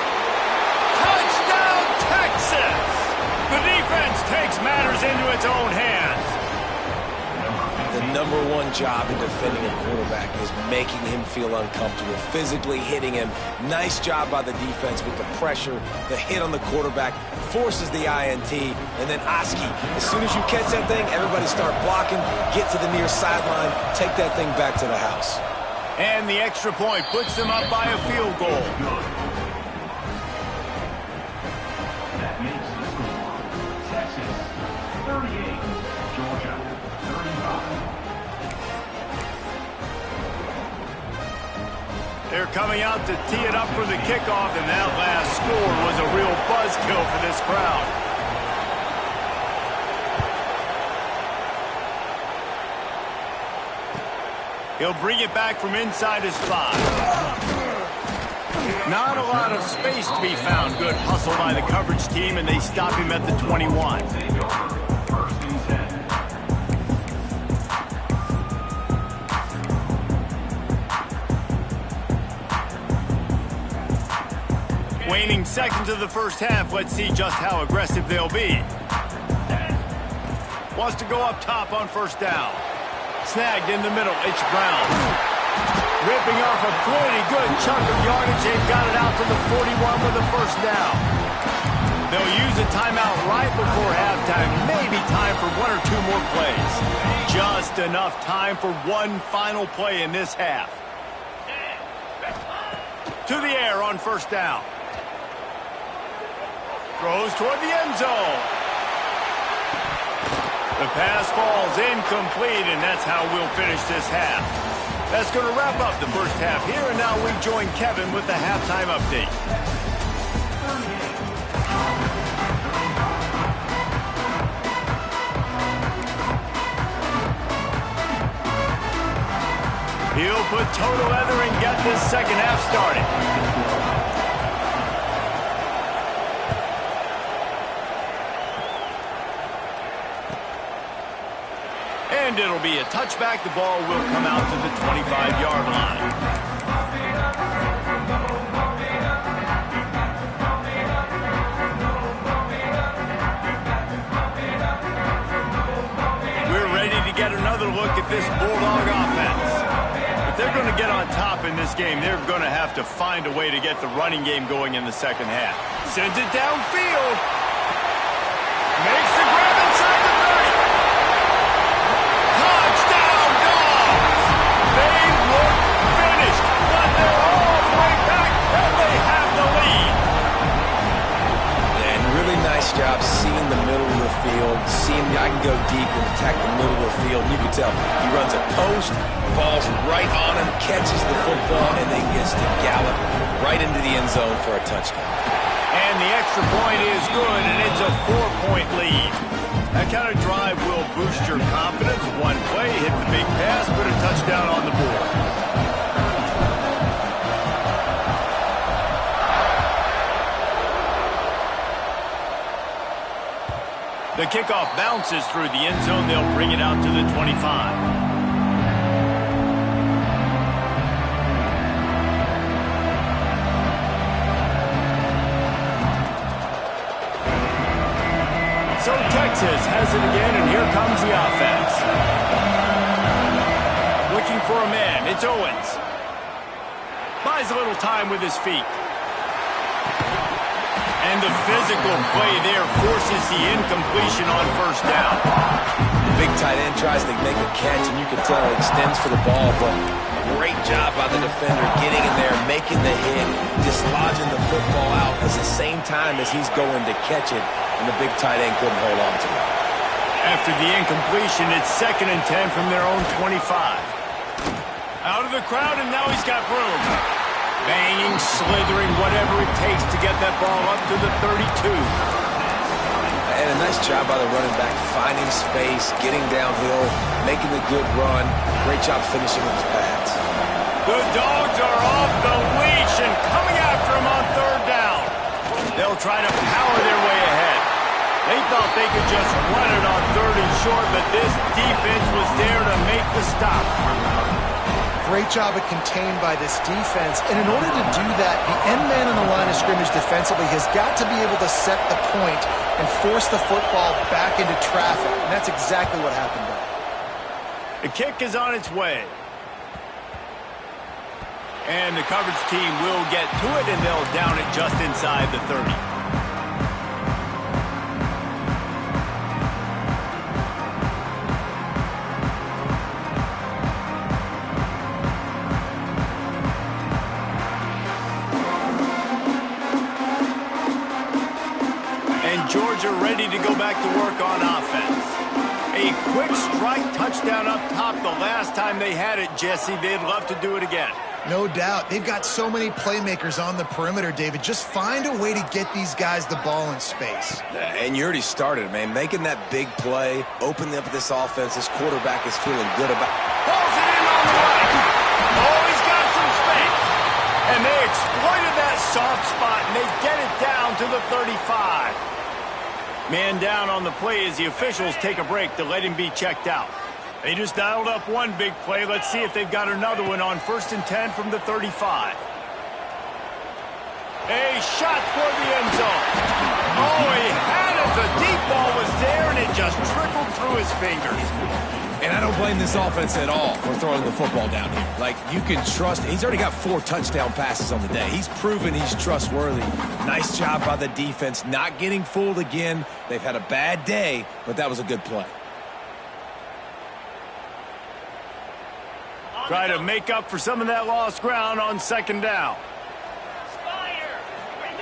[SPEAKER 1] Touchdown, Texas! The defense takes matters into its own hands.
[SPEAKER 4] The number one job in defending a quarterback is making him feel uncomfortable, physically hitting him. Nice job by the defense with the pressure. The hit on the quarterback forces the INT. And then Oski, as soon as you catch that thing, everybody start blocking, get to the near sideline, take that thing back to the house.
[SPEAKER 1] And the extra point puts them up by a field goal.
[SPEAKER 6] That makes the score Texas 38, Georgia 35.
[SPEAKER 1] They're coming out to tee it up for the kickoff, and that last score was a real buzzkill for this crowd. He'll bring it back from inside his 5. Not a lot of space to be found. Good hustle by the coverage team, and they stop him at the 21.
[SPEAKER 6] First and 10.
[SPEAKER 1] Waning seconds of the first half. Let's see just how aggressive they'll be. Wants to go up top on first down. Snagged in the middle. It's Brown. Ripping off a pretty good chunk of yardage. They've got it out to the 41 with a first down. They'll use a timeout right before halftime. Maybe time for one or two more plays. Just enough time for one final play in this half. To the air on first down. Throws toward the end zone. The pass falls incomplete, and that's how we'll finish this half. That's going to wrap up the first half here, and now we join Kevin with the halftime update. He'll put toe to leather and get this second half started. And it'll be a touchback. The ball will come out to the 25-yard line. We're ready to get another look at this Bulldog offense. If they're going to get on top in this game, they're going to have to find a way to get the running game going in the second half. Sends it downfield. Makes the grab inside the 30. Touchdown, Dogs! They look finished, but they're all the way back, and they have the lead.
[SPEAKER 4] And really nice job seeing the middle of the field, seeing I can go deep and attack the middle of the field. You can tell he runs a post, falls right on him, catches the football, and then gets to gallop right into the end zone for a touchdown.
[SPEAKER 1] And the extra point is good, and it's a 4-point lead. That kind of drive will boost your confidence. One play, hit the big pass, put a touchdown on the board. The kickoff bounces through the end zone. They'll bring it out to the 25. So Texas has it again, and here comes the offense. Looking for a man. It's Owens. Buys a little time with his feet. And the physical play there forces the incompletion on first down.
[SPEAKER 4] Big tight end tries to make a catch, and you can tell he extends for the ball, but great job by the defender getting in there, making the hit, dislodging the football out at the same time as he's going to catch it, and the big tight end couldn't hold on to it.
[SPEAKER 1] After the incompletion, it's 2nd and 10 from their own 25. Out of the crowd, and now he's got room. Banging, slithering, whatever it takes to get that ball up to the 32.
[SPEAKER 4] And a nice job by the running back, finding space, getting downhill, making the good run. Great job finishing with his pads.
[SPEAKER 1] The Dogs are off the leash and coming after him on 3rd down. They'll try to power their way ahead. They thought they could just run it on 3rd and short, but this defense was there to make the stop.
[SPEAKER 2] Great job of contained by this defense. And in order to do that, the end man on the line of scrimmage defensively has got to be able to set the point and force the football back into traffic. And that's exactly what happened there.
[SPEAKER 1] The kick is on its way. And the coverage team will get to it, and they'll down it just inside the 30. Georgia ready to go back to work on offense. A quick strike touchdown up top the last time they had it, Jesse. They'd love to do it again.
[SPEAKER 2] No doubt. They've got so many playmakers on the perimeter, David. Just find a way to get these guys the ball in space.
[SPEAKER 4] And you already started, man. Making that big play, opening up this offense. This quarterback is feeling good about it.
[SPEAKER 1] Pulls it in on the right. Oh, he's got some space. And they exploited that soft spot, and they get it down to the 35. Man down on the play as the officials take a break to let him be checked out. They just dialed up one big play. Let's see if they've got another one on 1st and 10 from the 35. A shot toward the end zone. Oh, he had it. The deep ball was there, and it just trickled through his fingers.
[SPEAKER 5] And I don't blame this offense at all for throwing the football down here. Like, you can trust. He's already got 4 touchdown passes on the day. He's proven he's trustworthy. Nice job by the defense, not getting fooled again. They've had a bad day, but that was a good play.
[SPEAKER 1] Try to make up for some of that lost ground on 2nd down.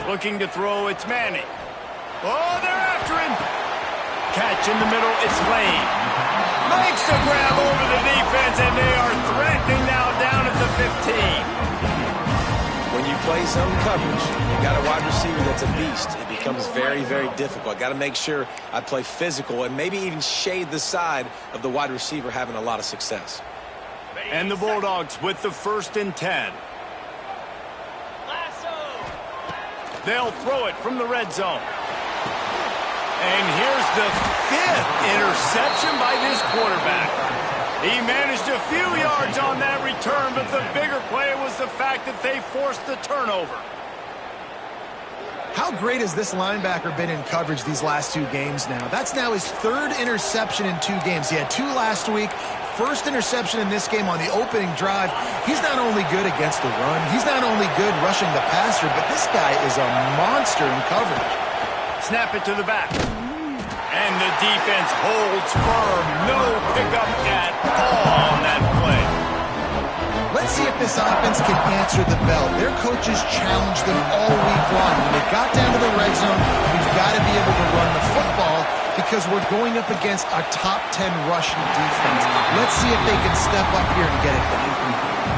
[SPEAKER 1] Looking to throw, it's Manning. Oh, they're after him. Catch in the middle, it's Lane. Makes the grab over the defense, and they are threatening now down at the 15.
[SPEAKER 4] When you play zone coverage, you got a wide receiver that's a beast. It becomes very, very difficult. Got to make sure I play physical and maybe even shade the side of the wide receiver having a lot of success.
[SPEAKER 1] And the Bulldogs with the 1st and 10. They'll throw it from the red zone. And here's the 5th interception by this quarterback. He managed a few yards on that return, but the bigger play was the fact that they forced the turnover.
[SPEAKER 2] How great has this linebacker been in coverage these last 2 games now? That's now his 3rd interception in 2 games. He had 2 last week. 1st interception in this game on the opening drive. He's not only good against the run, he's not only good rushing the passer, but this guy is a monster in coverage.
[SPEAKER 1] Snap it to the back. And the defense holds firm. No pickup at all on that play.
[SPEAKER 2] Let's see if this offense can answer the bell. Their coaches challenged them all week long. When they got down to the red zone, we've got to be able to run the football because we're going up against a top 10 rushing defense. Let's see if they can step up here and get it done.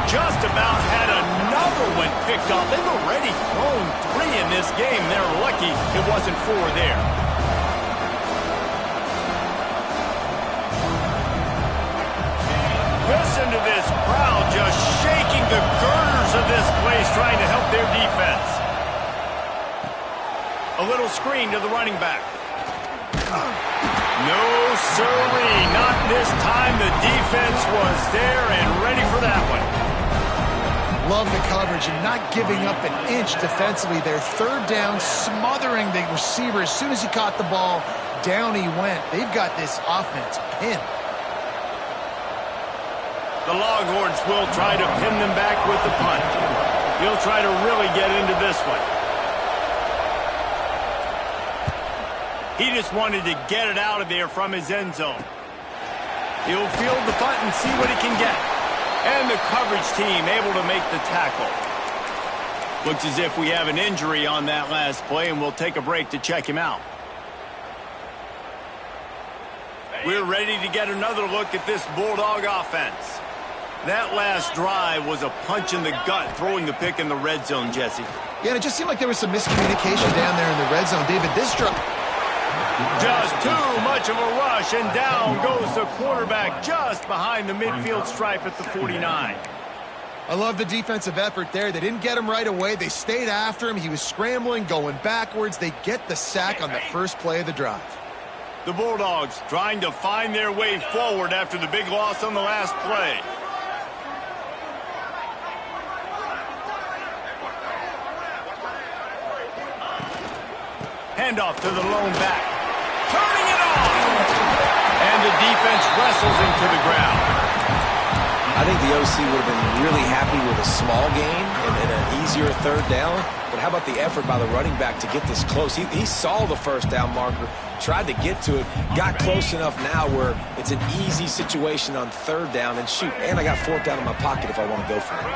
[SPEAKER 1] Just about had another one picked off. They've already thrown 3 in this game. They're lucky it wasn't 4 there. Listen to this crowd just shaking the girders of this place, trying to help their defense. A little screen to the running back. No, sirree, not this time. The defense was there and ready for that one.
[SPEAKER 2] Love the coverage and not giving up an inch defensively. Their 3rd down, smothering the receiver. As soon as he caught the ball, down he went. They've got this offense pinned.
[SPEAKER 1] The Longhorns will try to pin them back with the punt. He'll try to really get into this one. He just wanted to get it out of there from his end zone. He'll field the punt and see what he can get. And the coverage team able to make the tackle. Looks as if we have an injury on that last play, and we'll take a break to check him out. We're ready to get another look at this Bulldog offense. That last drive was a punch in the gut, throwing the pick in the red zone, Jesse.
[SPEAKER 2] Yeah, and it just seemed like there was some miscommunication down there in the red zone. David, this drive...
[SPEAKER 1] Just too much of a rush, and down goes the quarterback just behind the midfield stripe at the 49.
[SPEAKER 2] I love the defensive effort there. They didn't get him right away. They stayed after him. He was scrambling, going backwards. They get the sack on the first play of the drive.
[SPEAKER 1] The Bulldogs trying to find their way forward after the big loss on the last play. Handoff to the lone back. Turning it on! And the defense wrestles him to the ground.
[SPEAKER 4] I think the OC would have been really happy with a small gain and an easier third down. But how about the effort by the running back to get this close? He saw the first down marker, tried to get to it, got close enough now where it's an easy situation on third down. And shoot, and I got fourth down in my pocket if I want to go for it.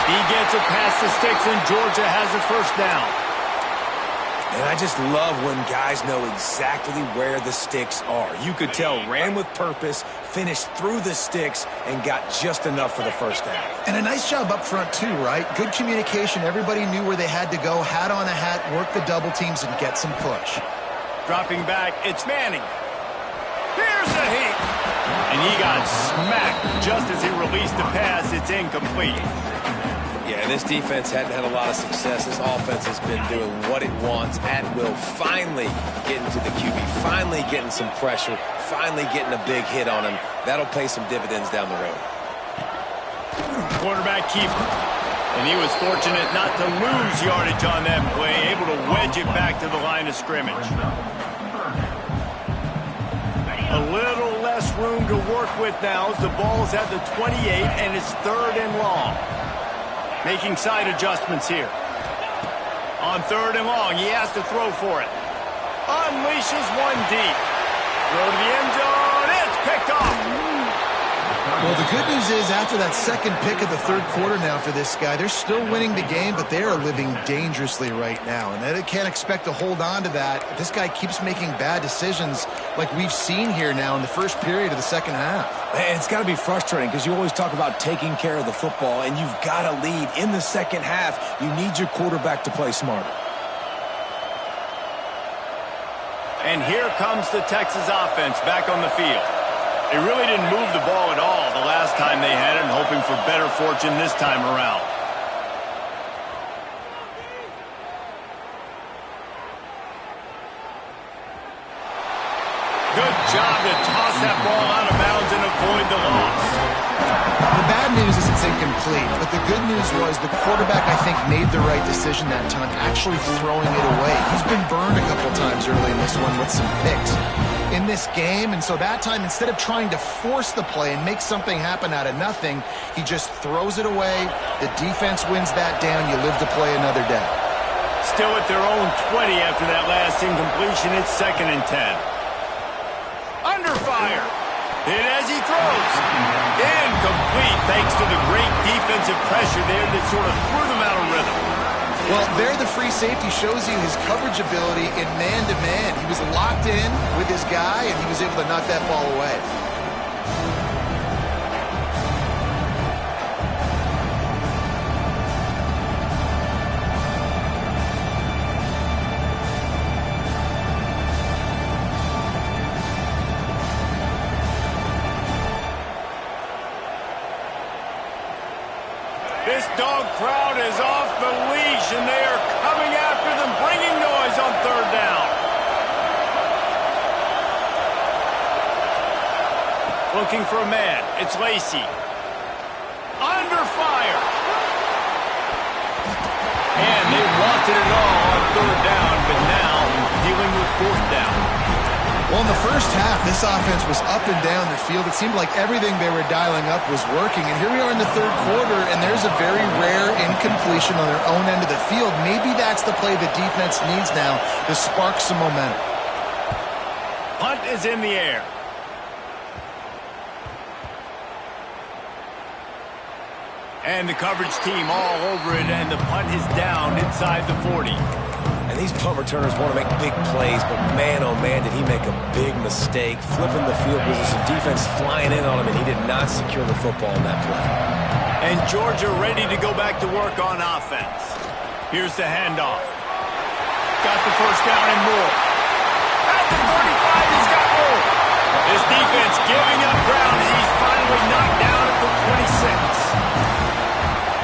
[SPEAKER 1] He gets it past the sticks, and Georgia has a first down.
[SPEAKER 5] And I just love when guys know exactly where the sticks are. You could tell ran with purpose, finished through the sticks, and got just enough for the first down.
[SPEAKER 2] And a nice job up front, too, right? Good communication. Everybody knew where they had to go. Hat on a hat, work the double teams, and get some push.
[SPEAKER 1] Dropping back, it's Manning. Here's a hit. And he got smacked just as he released the pass. It's incomplete.
[SPEAKER 4] Yeah, this defense hadn't had a lot of success. This offense has been doing what it wants at will. Finally getting to the QB, finally getting some pressure, finally getting a big hit on him. That'll pay some dividends down the road.
[SPEAKER 1] Quarterback keeper. And he was fortunate not to lose yardage on that play, able to wedge it back to the line of scrimmage. A little less room to work with now as the ball's at the 28 and it's third and long. Making side adjustments here. On third and long, he has to throw for it. Unleashes one deep. Throw to the end zone. It's picked off.
[SPEAKER 2] Well, the good news is after that second pick of the third quarter now for this guy, they're still winning the game, but they are living dangerously right now. And they can't expect to hold on to that. This guy keeps making bad decisions like we've seen here now in the first period of the second half.
[SPEAKER 5] And it's got to be frustrating because you always talk about taking care of the football, and you've got to lead in the second half. You need your quarterback to play smarter.
[SPEAKER 1] And here comes the Texas offense back on the field. They really didn't move the ball at all the last time they had it, and hoping for better fortune this time around. Good job to toss that ball out of bounds and avoid the loss.
[SPEAKER 2] The bad news is it's incomplete, but the good news was the quarterback, I think, made the right decision that time, actually throwing it away. He's been burned a couple times early in this one with some picks in this game, and so that time, instead of trying to force the play and make something happen out of nothing, he just throws it away. The defense wins that down. You live to play another day.
[SPEAKER 1] Still at their own 20 after that last incompletion. It's 2nd and 10. Under fire. Hit as he throws. Incomplete thanks to the great defensive pressure there that sort of threw them out of rhythm.
[SPEAKER 2] Well, there the free safety shows you his coverage ability in man-to-man. He was locked in with his guy, and he was able to knock that ball away.
[SPEAKER 1] This dog crowd is off the leash, and they are coming after them, bringing noise on third down. Looking for a man. It's Lacy. Under fire. And they wanted it all on third down, but now dealing with fourth down.
[SPEAKER 2] Well, in the first half, This offense was up and down the field. It seemed like everything they were dialing up was working. And here we are in the third quarter, and there's a very rare incompletion on their own end of the field. Maybe that's the play the defense needs now to spark some momentum.
[SPEAKER 1] Punt is in the air. And the coverage team all over it, and the punt is down inside the 40.
[SPEAKER 4] And these punt returners want to make big plays, but man, oh man, did he make a big mistake. Flipping the field position, defense flying in on him, and he did not secure the football in that play.
[SPEAKER 1] And Georgia ready to go back to work on offense. Here's the handoff. Got the first down and more. At the 35, he's got more. This defense giving up ground as he's finally knocked down at the 26.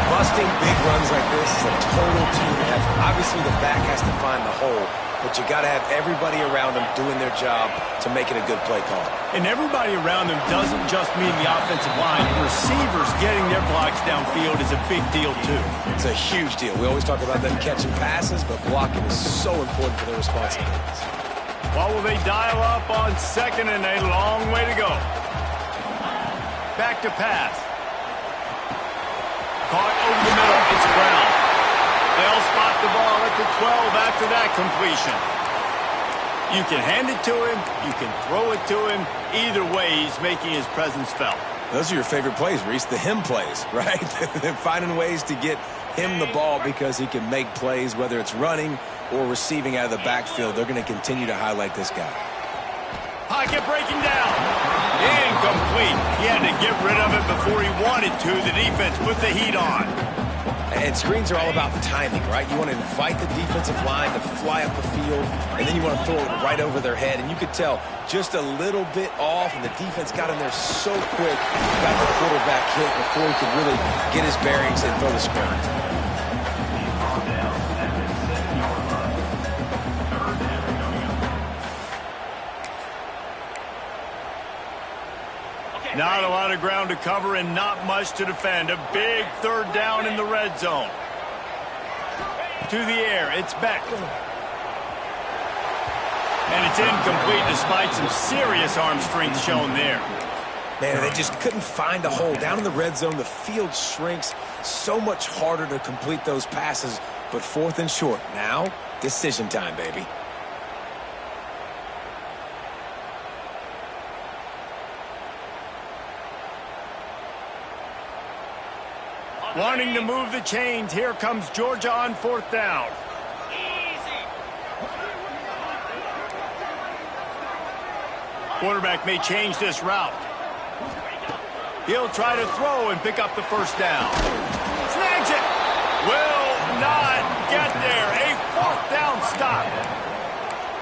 [SPEAKER 4] Busting big runs like this is a total team effort. Obviously, the back has to find the hole, but you got to have everybody around them doing their job to make it a good play call.
[SPEAKER 1] And everybody around them doesn't just mean the offensive line. Receivers getting their blocks downfield is a big deal, too.
[SPEAKER 4] It's a huge deal. We always talk about them catching passes, but blocking is so important for their responsibilities.
[SPEAKER 1] What will they dial up on second and a long way to go? Back to pass. Caught over the middle. It's Brown. They'll spot the ball at the 12 after that completion. You can hand it to him. You can throw it to him. Either way, he's making his presence felt.
[SPEAKER 4] Those are your favorite plays, Reese, the him plays, right? Finding ways to get him the ball because he can make plays, whether it's running or receiving out of the backfield. They're going to continue to highlight this guy.
[SPEAKER 1] Pocket breaking down. Incomplete. He had to get rid of it before he wanted to. The defense put the heat on.
[SPEAKER 4] And screens are all about timing, right? You want to invite the defensive line to fly up the field, and then you want to throw it right over their head. And you could tell just a little bit off, and the defense got in there so quick, got the quarterback hit before he could really get his bearings and throw the screen.
[SPEAKER 1] Not a lot of ground to cover and not much to defend. A big third down in the red zone. To the air, it's Beck. And it's incomplete despite some serious arm strength shown there.
[SPEAKER 4] Man, they just couldn't find a hole. Down in the red zone, the field shrinks. So much harder to complete those passes, but fourth and short. Now, decision time, baby.
[SPEAKER 1] Wanting to move the chains, here comes Georgia on fourth down. Quarterback may change this route. He'll try to throw and pick up the first down. Snags it. Will not get there. A fourth down stop.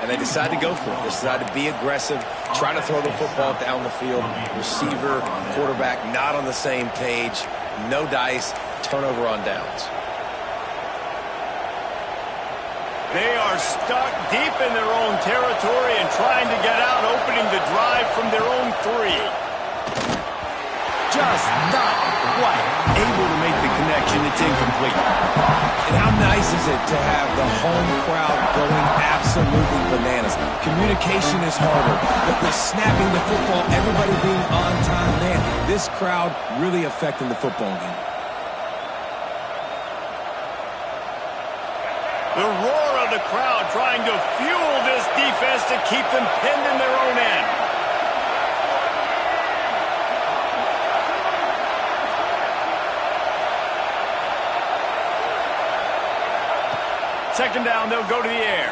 [SPEAKER 4] And they decide to go for it. They decide to be aggressive, try to throw the football down the field. Receiver, quarterback not on the same page. No dice, turnover on downs.
[SPEAKER 1] They are stuck deep in their own territory and trying to get out, opening the drive from their own 3. Just not quite able to make the connection. It's incomplete.
[SPEAKER 4] And how nice is it to have the home crowd going absolutely bananas? Communication is harder, but the snapping the football, everybody being on time, man, this crowd really affecting the football game.
[SPEAKER 1] The roar of the crowd trying to fuel this defense to keep them pinned in their own end. Second down, they'll go to the air.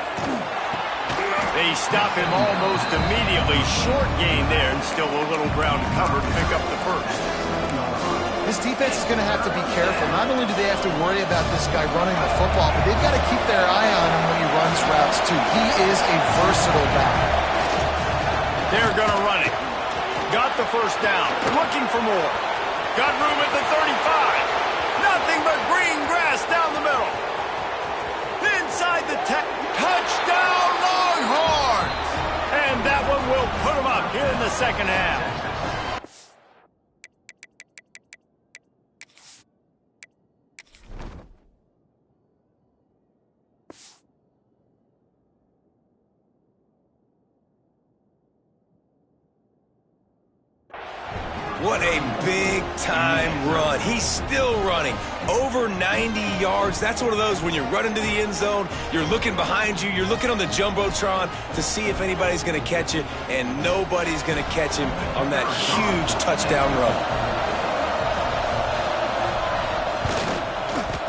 [SPEAKER 1] They stop him almost immediately. Short gain there, and still a little ground to cover to pick up the first.
[SPEAKER 2] This defense is going to have to be careful. Not only do they have to worry about this guy running the football, but they've got to keep their eye on him when he runs routes, too. He is a versatile back.
[SPEAKER 1] They're going to run it. Got the first down. Looking for more. Got room at the 35. Nothing but green grass down the middle. Inside the 10. Touchdown, Longhorns! And that one will put them up here in the second half.
[SPEAKER 4] What a big-time run. He's still running. Over 90 yards. That's one of those when you're running to the end zone, you're looking behind you, you're looking on the Jumbotron to see if anybody's going to catch it, and nobody's going to catch him on that huge touchdown run.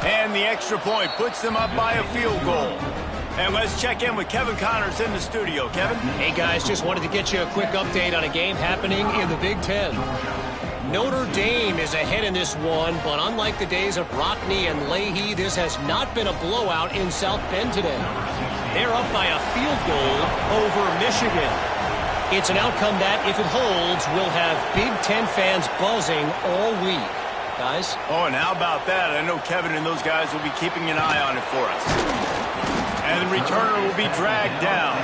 [SPEAKER 1] And the extra point puts them up by a field goal. And let's check in with Kevin Connors in the studio. Kevin?
[SPEAKER 7] Hey, guys, just wanted to get you a quick update on a game happening in the Big Ten. Notre Dame is ahead in this one, but unlike the days of Rockne and Leahy, this has not been a blowout in South Bend today. They're up by a field goal over Michigan. It's an outcome that, if it holds, will have Big Ten fans buzzing all week. Guys?
[SPEAKER 1] Oh, and how about that? I know Kevin and those guys will be keeping an eye on it for us. And the returner will be dragged down.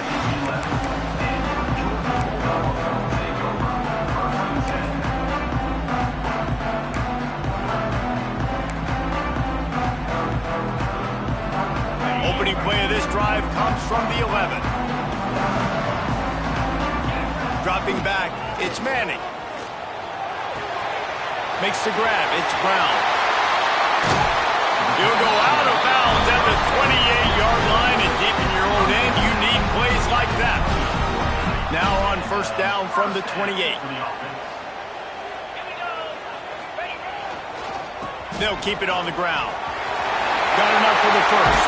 [SPEAKER 1] Opening play of this drive comes from the 11. Dropping back, it's Manning. Makes the grab, it's Brown. He'll go out of bounds at the 28-yard line, and deep in your own end, you need plays like that. Now on first down from the 28. They'll keep it on the ground. Got enough for the first.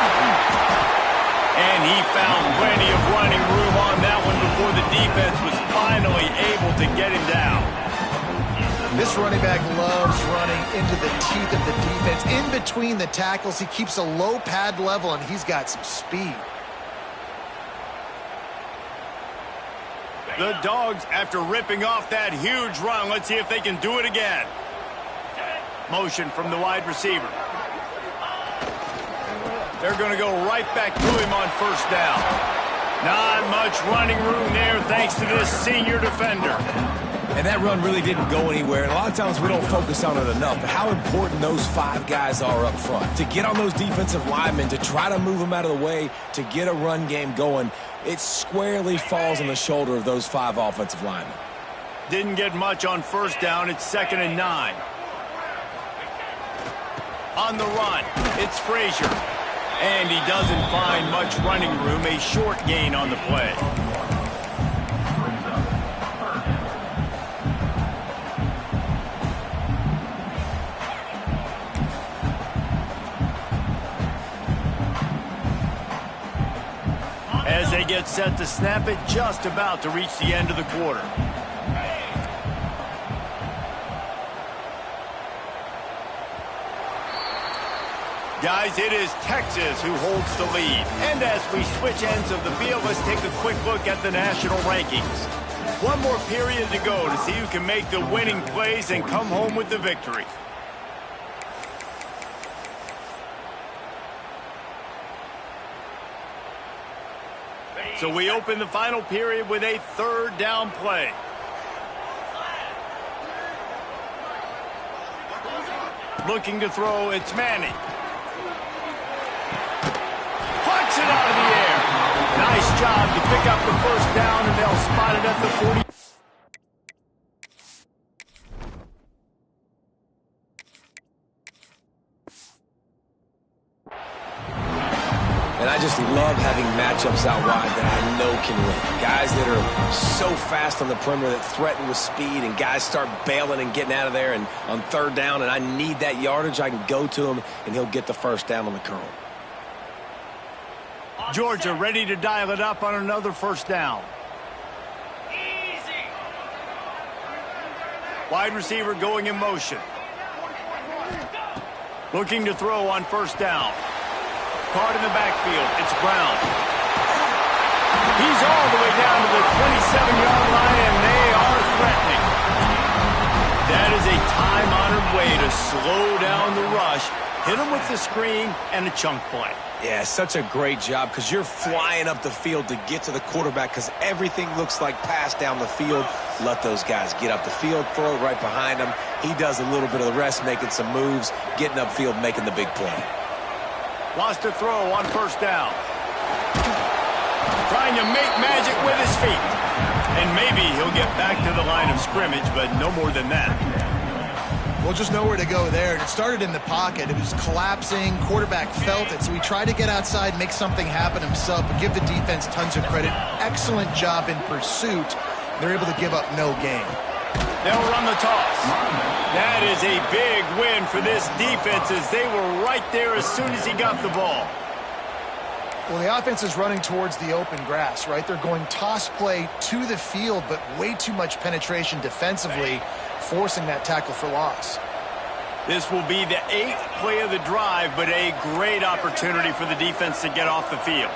[SPEAKER 1] And he found plenty of running room on that one before the defense was finally able to get him down.
[SPEAKER 2] This running back loves running into the teeth of the defense. In between the tackles, he keeps a low pad level, and he's got some speed.
[SPEAKER 1] The Dogs, after ripping off that huge run, let's see if they can do it again. Motion from the wide receiver. They're going to go right back to him on first down. Not much running room there thanks to this senior defender.
[SPEAKER 5] And that run really didn't go anywhere. And a lot of times we don't focus on it enough. But how important those five guys are up front. To get on those defensive linemen, to try to move them out of the way, to get a run game going, it squarely falls on the shoulder of those five offensive linemen.
[SPEAKER 1] Didn't get much on first down. It's 2nd and 9. On the run, it's Frazier. And he doesn't find much running room. A short gain on the play. As they get set to snap it, just about to reach the end of the quarter. Guys, it is Texas who holds the lead. And as we switch ends of the field, let's take a quick look at the national rankings. One more period to go to see who can make the winning plays and come home with the victory. So we open the final period with a 3rd down play. Looking to throw, it's Manning. Plucks it out of the air. Nice job to pick up the first down, and they'll spot it at the 40.
[SPEAKER 4] And I just love having matchups out wide that I know can win. Guys that are so fast on the perimeter that threaten with speed, and guys start bailing and getting out of there. And on 3rd down, and I need that yardage, I can go to him, and he'll get the first down on the curl.
[SPEAKER 1] Georgia ready to dial it up on another first down. Wide receiver going in motion. Looking to throw on first down. Caught in the backfield. It's Brown. He's all the way down to the 27-yard line, and they are threatening. That is a time-honored way to slow down the rush, hit him with the screen, and a chunk play.
[SPEAKER 4] Yeah, such a great job because you're flying up the field to get to the quarterback because everything looks like pass down the field. Let those guys get up the field, throw it right behind him. He does a little bit of the rest, making some moves, getting upfield, making the big play.
[SPEAKER 1] Wants to throw on first down. Trying to make magic with his feet. And maybe he'll get back to the line of scrimmage, but no more than that.
[SPEAKER 2] Well, just nowhere to go there. It started in the pocket. It was collapsing. Quarterback felt it, so he tried to get outside, make something happen himself, but give the defense tons of credit. Excellent job in pursuit. They're able to give up no gain.
[SPEAKER 1] They'll run the toss. That is a big win for this defense as they were right there as soon as he got the ball.
[SPEAKER 2] Well, the offense is running towards the open grass, right? They're going toss play to the field, but way too much penetration defensively, forcing that tackle for loss.
[SPEAKER 1] This will be the 8th play of the drive, but a great opportunity for the defense to get off the field.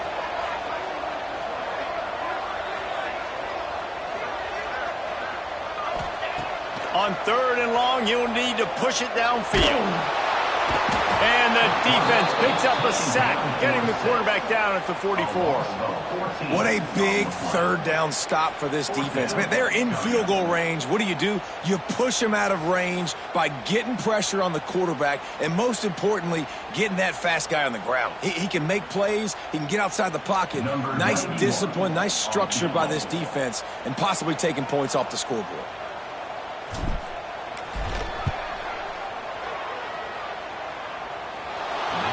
[SPEAKER 1] On 3rd and long, you'll need to push it downfield. And the defense picks up a sack, getting the quarterback down at the 44.
[SPEAKER 5] What a big 3rd down stop for this defense. Man, they're in field goal range. What do? You push them out of range by getting pressure on the quarterback and, most importantly, getting that fast guy on the ground. He can make plays. He can get outside the pocket. Nice discipline, nice structure by this defense, and possibly taking points off the scoreboard.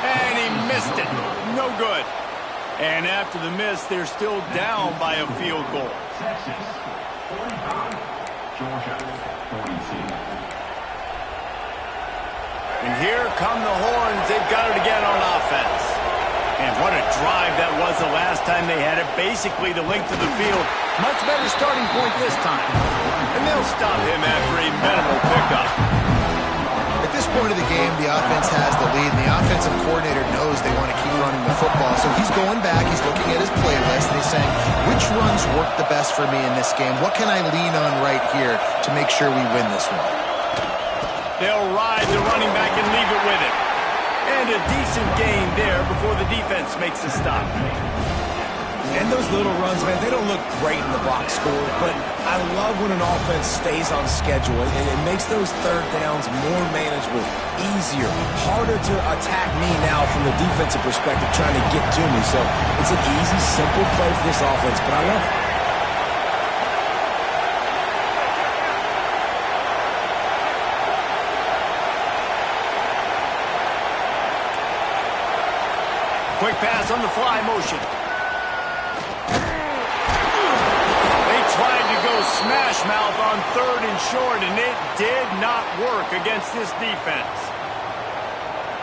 [SPEAKER 1] And he missed it. No good. And after the miss, they're still down by a field goal.
[SPEAKER 6] Texas 45, Georgia 42.
[SPEAKER 1] And here come the horns. They've got it again on offense. And what a drive that was the last time they had it. Basically the length of the field. Much better starting point this time. And they'll stop him after a minimal pickup.
[SPEAKER 2] At this point of the game, the offense has the lead, and the offensive coordinator knows they want to keep running the football. So he's going back, he's looking at his playlist, and he's saying, which runs work the best for me in this game? What can I lean on right here to make sure we win this one?
[SPEAKER 1] They'll ride the running back and leave it with him. And a decent gain there before the defense makes a stop.
[SPEAKER 5] And those little runs, man, they don't look great in the box score, but I love when an offense stays on schedule, and it makes those 3rd downs more manageable, easier, harder to attack me now from the defensive perspective trying to get to me. So it's an easy, simple play for this offense, but I love it.
[SPEAKER 1] Quick pass on the fly motion. Smash mouth on 3rd and short, and it did not work against this defense.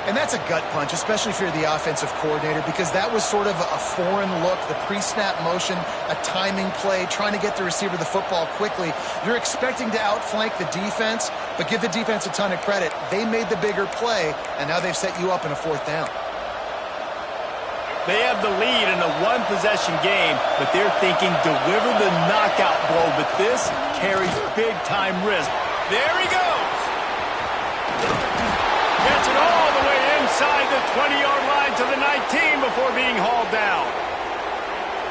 [SPEAKER 2] And that's a gut punch, especially if you're the offensive coordinator, because that was sort of a foreign look, the pre-snap motion, a timing play, trying to get the receiver the football quickly. You're expecting to outflank the defense, but give the defense a ton of credit. They made the bigger play, and now they've set you up in a 4th down.
[SPEAKER 1] They have the lead in a 1-possession game, but they're thinking deliver the knockout blow, but this carries big-time risk. There he goes. Gets it all the way inside the 20-yard line to the 19 before being hauled down.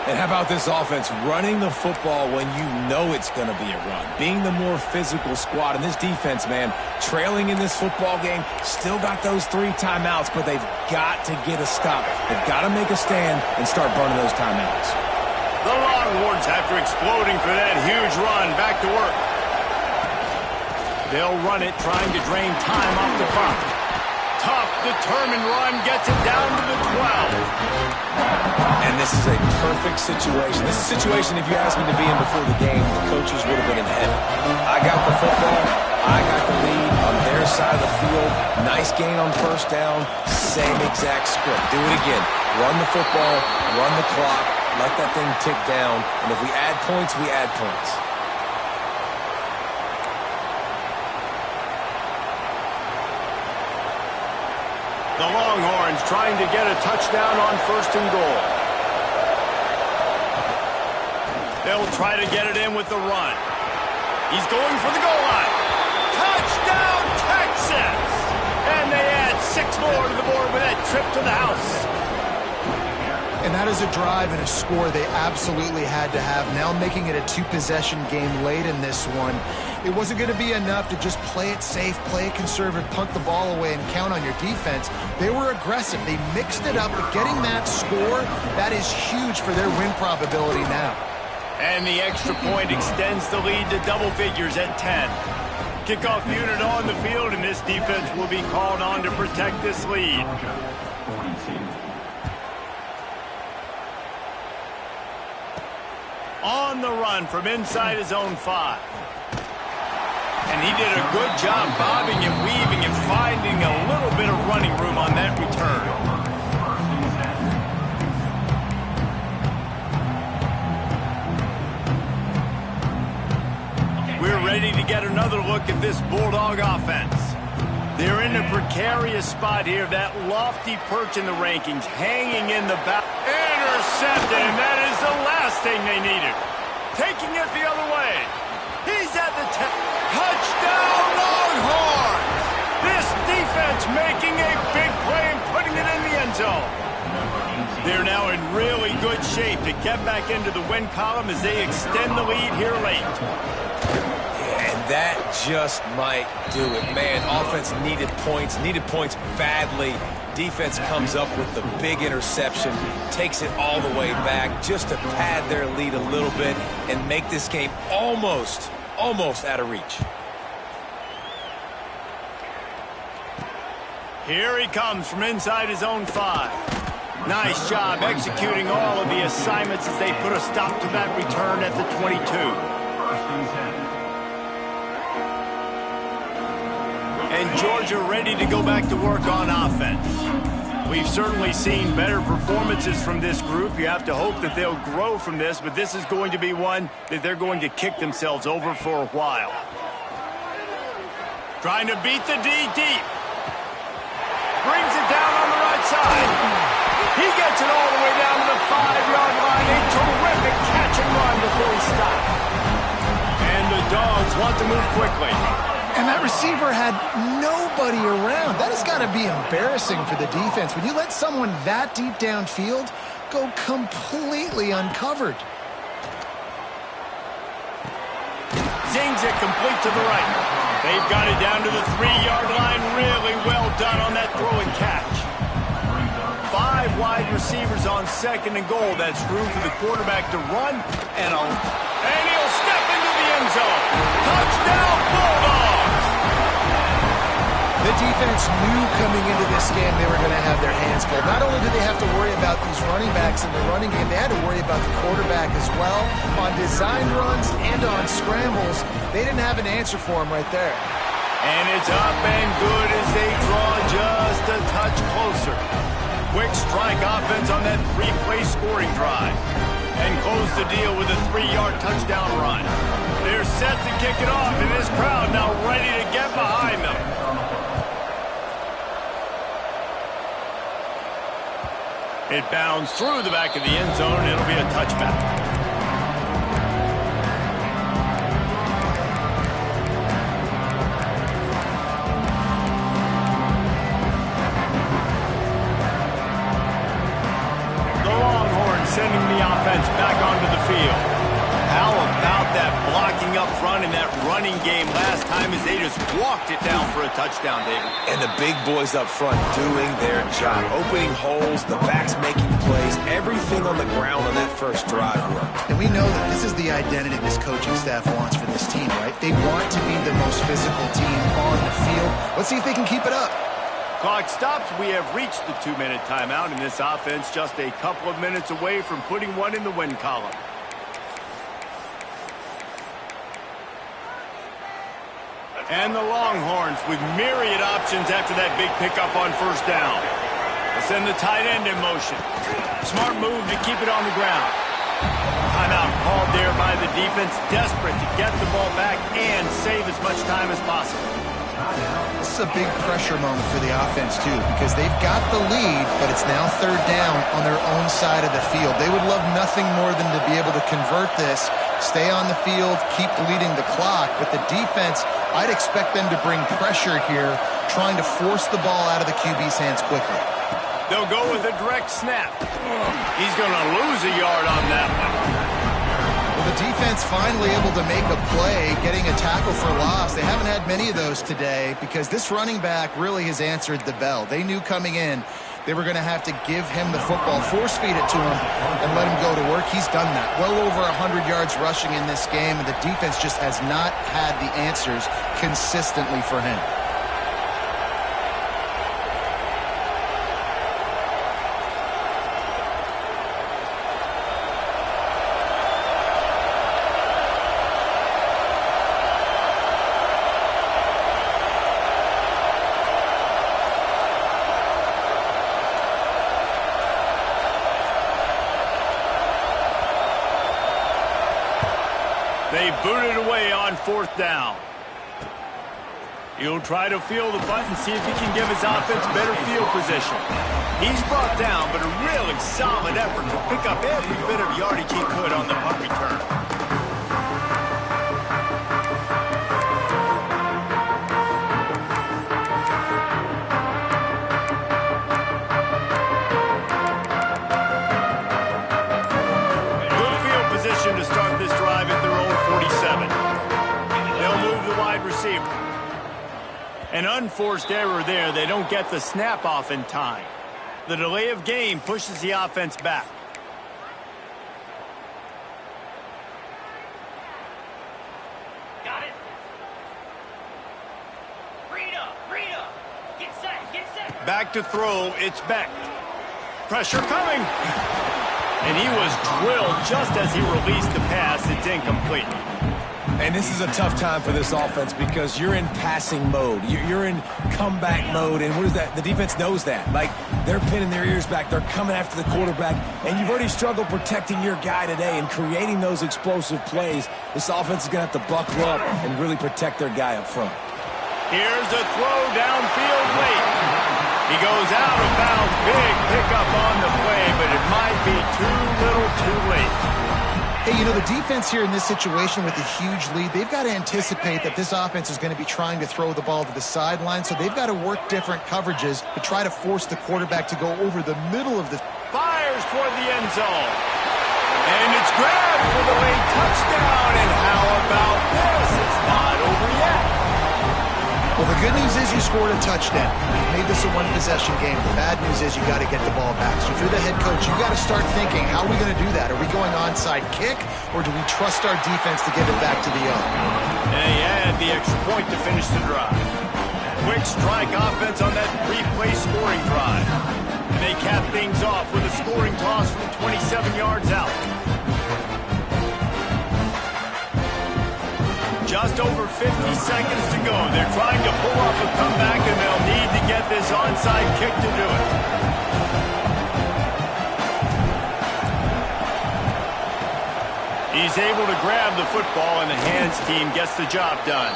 [SPEAKER 5] And how about this offense running the football when you know it's going to be a run? Being the more physical squad. And this defense, man, trailing in this football game, still got those 3 timeouts, but they've got to get a stop. They've got to make a stand and start burning those timeouts.
[SPEAKER 1] The Longhorns, after exploding for that huge run, back to work. They'll run it, trying to drain time off the clock. Tough, determined run, gets it down to the 12.
[SPEAKER 5] And this is a perfect situation. This is a situation, if you asked me to be in before the game, the coaches would have been in heaven. I got the football. I got the lead on their side of the field. Nice gain on 1st down. Same exact script. Do it again. Run the football, run the clock, let that thing tick down. And if we add points, we add points.
[SPEAKER 1] The Longhorns trying to get a touchdown on 1st and goal. They'll try to get it in with the run. He's going for the goal line. Touchdown, Texas! And they add 6 more to the board with that trip to the house.
[SPEAKER 2] And that is a drive and a score they absolutely had to have. Now making it a 2-possession game late in this one. It wasn't going to be enough to just play it safe, play it conservative, punt the ball away, and count on your defense. They were aggressive. They mixed it up, but getting that score, that is huge for their win probability now.
[SPEAKER 1] And the extra point extends the lead to double figures at 10. Kickoff unit on the field, and this defense will be called on to protect this lead. On the run from inside his own 5. And he did a good job bobbing and weaving and finding a little bit of running room on that return. We're ready to get another look at this Bulldog offense. They're in a precarious spot here. That lofty perch in the rankings, hanging in the back. Intercepted, and that is the last thing they needed. Taking it the other way. He's at the touchdown, Longhorns! This defense making a big play and putting it in the end zone. They're now in really good shape to get back into the win column as they extend the lead here late.
[SPEAKER 5] And that just might do it. Man, offense needed points badly. Defense comes up with the big interception, takes it all the way back just to pad their lead a little bit and make this game almost out of reach.
[SPEAKER 1] Here he comes from inside his own 5. Nice job executing all of the assignments as they put a stop to that return at the 22. And Georgia ready to go back to work on offense. We've certainly seen better performances from this group. You have to hope that they'll grow from this, but this is going to be one that they're going to kick themselves over for a while. Trying to beat the D deep. Brings it down on the right side. He gets it all the way down to the 5-yard line. A terrific catch and run before he stopped. And the Dogs want to move quickly.
[SPEAKER 2] And that receiver had nobody around. That has got to be embarrassing for the defense. When you let someone that deep downfield go completely uncovered.
[SPEAKER 1] Zings it complete to the right. They've got it down to the 3-yard line. Really well done on that throw and catch. 5 wide receivers on 2nd and goal. That's room for the quarterback to run. And he'll step into the end zone. Touchdown, Bulldogs!
[SPEAKER 2] The defense knew coming into this game they were going to have their hands full. Not only did they have to worry about these running backs in the running game, they had to worry about the quarterback as well. On design runs and on scrambles, they didn't have an answer for him right there.
[SPEAKER 1] And it's up and good as they draw just a touch closer. Quick strike offense on that 3-play scoring drive. And close the deal with a 3-yard touchdown run. They're set to kick it off, and this crowd now ready to get behind them. It bounds through the back of the end zone, and it'll be a touchback. Sending the offense back onto the field. How about that blocking up front in that running game last time as they just walked it down for a touchdown, David?
[SPEAKER 5] And the big boys up front doing their job. Opening holes, the backs making plays, everything on the ground on that first drive work.
[SPEAKER 2] And we know that this is the identity this coaching staff wants for this team, right? They want to be the most physical team on the field. Let's see if they can keep it up.
[SPEAKER 1] Clock stops. We have reached the 2-minute timeout, and this offense just a couple of minutes away from putting one in the win column. And the Longhorns with myriad options after that big pickup on first down. They send the tight end in motion. Smart move to keep it on the ground. Timeout called there by the defense, desperate to get the ball back and save as much time as possible.
[SPEAKER 2] This is a big pressure moment for the offense, too, because they've got the lead, but it's now 3rd down on their own side of the field. They would love nothing more than to be able to convert this, stay on the field, keep bleeding the clock. But the defense, I'd expect them to bring pressure here, trying to force the ball out of the QB's hands quickly.
[SPEAKER 1] They'll go with a direct snap. He's going to lose a yard on that one.
[SPEAKER 2] Well, the defense finally able to make a play, getting a tackle for loss. They haven't had many of those today because this running back really has answered the bell. They knew coming in they were going to have to give him the football, force-feed it to him, and let him go to work. He's done that. Well over 100 yards rushing in this game, and the defense just has not had the answers consistently for him.
[SPEAKER 1] They booted away on 4th down. He'll try to field the punt and see if he can give his offense better field position. He's brought down, but a really solid effort to pick up every bit of yardage he could on the punt return. Good field position to start this drive at their own 47. They'll move the wide receiver. An unforced error there. They don't get the snap off in time. The delay of game pushes the offense back.
[SPEAKER 8] Got it. Rita. Get set.
[SPEAKER 1] Back to throw. It's Beck. Pressure coming. And he was drilled just as he released the pass. It's incomplete.
[SPEAKER 5] And this is a tough time for this offense because you're in passing mode. You're in comeback mode, and what is that? The defense knows that. Like, they're pinning their ears back. They're coming after the quarterback, and you've already struggled protecting your guy today and creating those explosive plays. This offense is going to have to buckle up and really protect their guy up front.
[SPEAKER 1] Here's a throw downfield late. He goes out of bounds. Big pickup on the play, but it might be too little too late.
[SPEAKER 2] Hey, you know, the defense here in this situation with a huge lead, they've got to anticipate that this offense is going to be trying to throw the ball to the sideline, so they've got to work different coverages to try to force the quarterback to go over the middle of the...
[SPEAKER 1] Fires toward the end zone. And it's grabbed for the late touchdown. And how about this? It's not over yet.
[SPEAKER 2] Well, the good news is you scored a touchdown. You made this a one-possession game. The bad news is you got to get the ball back. So if you're the head coach, you got to start thinking, how are we going to do that? Are we going onside kick, or do we trust our defense to give it back to the owner?
[SPEAKER 1] And he had the extra point to finish the drive. Quick strike offense on that three-play scoring drive. And they cap things off with a scoring toss from 27 yards out. Just over 50 seconds to go. They're trying to pull off a comeback, and they'll need to get this onside kick to do it. He's able to grab the football, and the hands team gets the job done.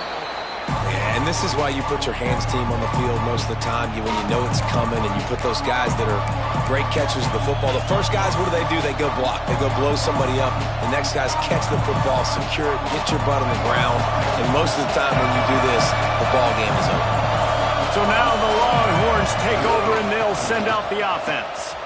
[SPEAKER 4] Yeah, and this is why you put your hands team on the field most of the time. When you know it's coming, and you put those guys that are great catchers of the football. The first guys, what do? They go block. They go blow somebody up. The next guys catch the football, secure it, get your butt on the ground. And most of the time when you do this, the ball game is over.
[SPEAKER 1] So now the Longhorns take over, and they'll send out the offense.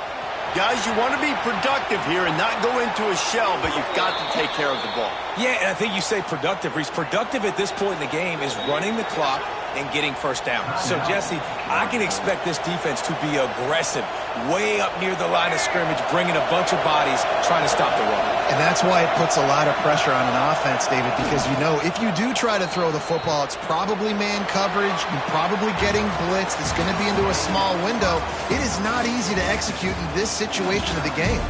[SPEAKER 1] Guys, you want to be productive here and not go into a shell, but you've got to take care of the ball.
[SPEAKER 4] Yeah, and I think you say productive, Reese. Productive at this point in the game is running the clock and getting first down. So, Jesse, I can expect this defense to be aggressive, way up near the line of scrimmage, bringing a bunch of bodies, trying to stop the run.
[SPEAKER 2] And that's why it puts a lot of pressure on an offense, David, because you know if you do try to throw the football, it's probably man coverage, you're probably getting blitzed, it's going to be into a small window. It is not easy to execute in this situation of the game.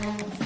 [SPEAKER 9] Georgia.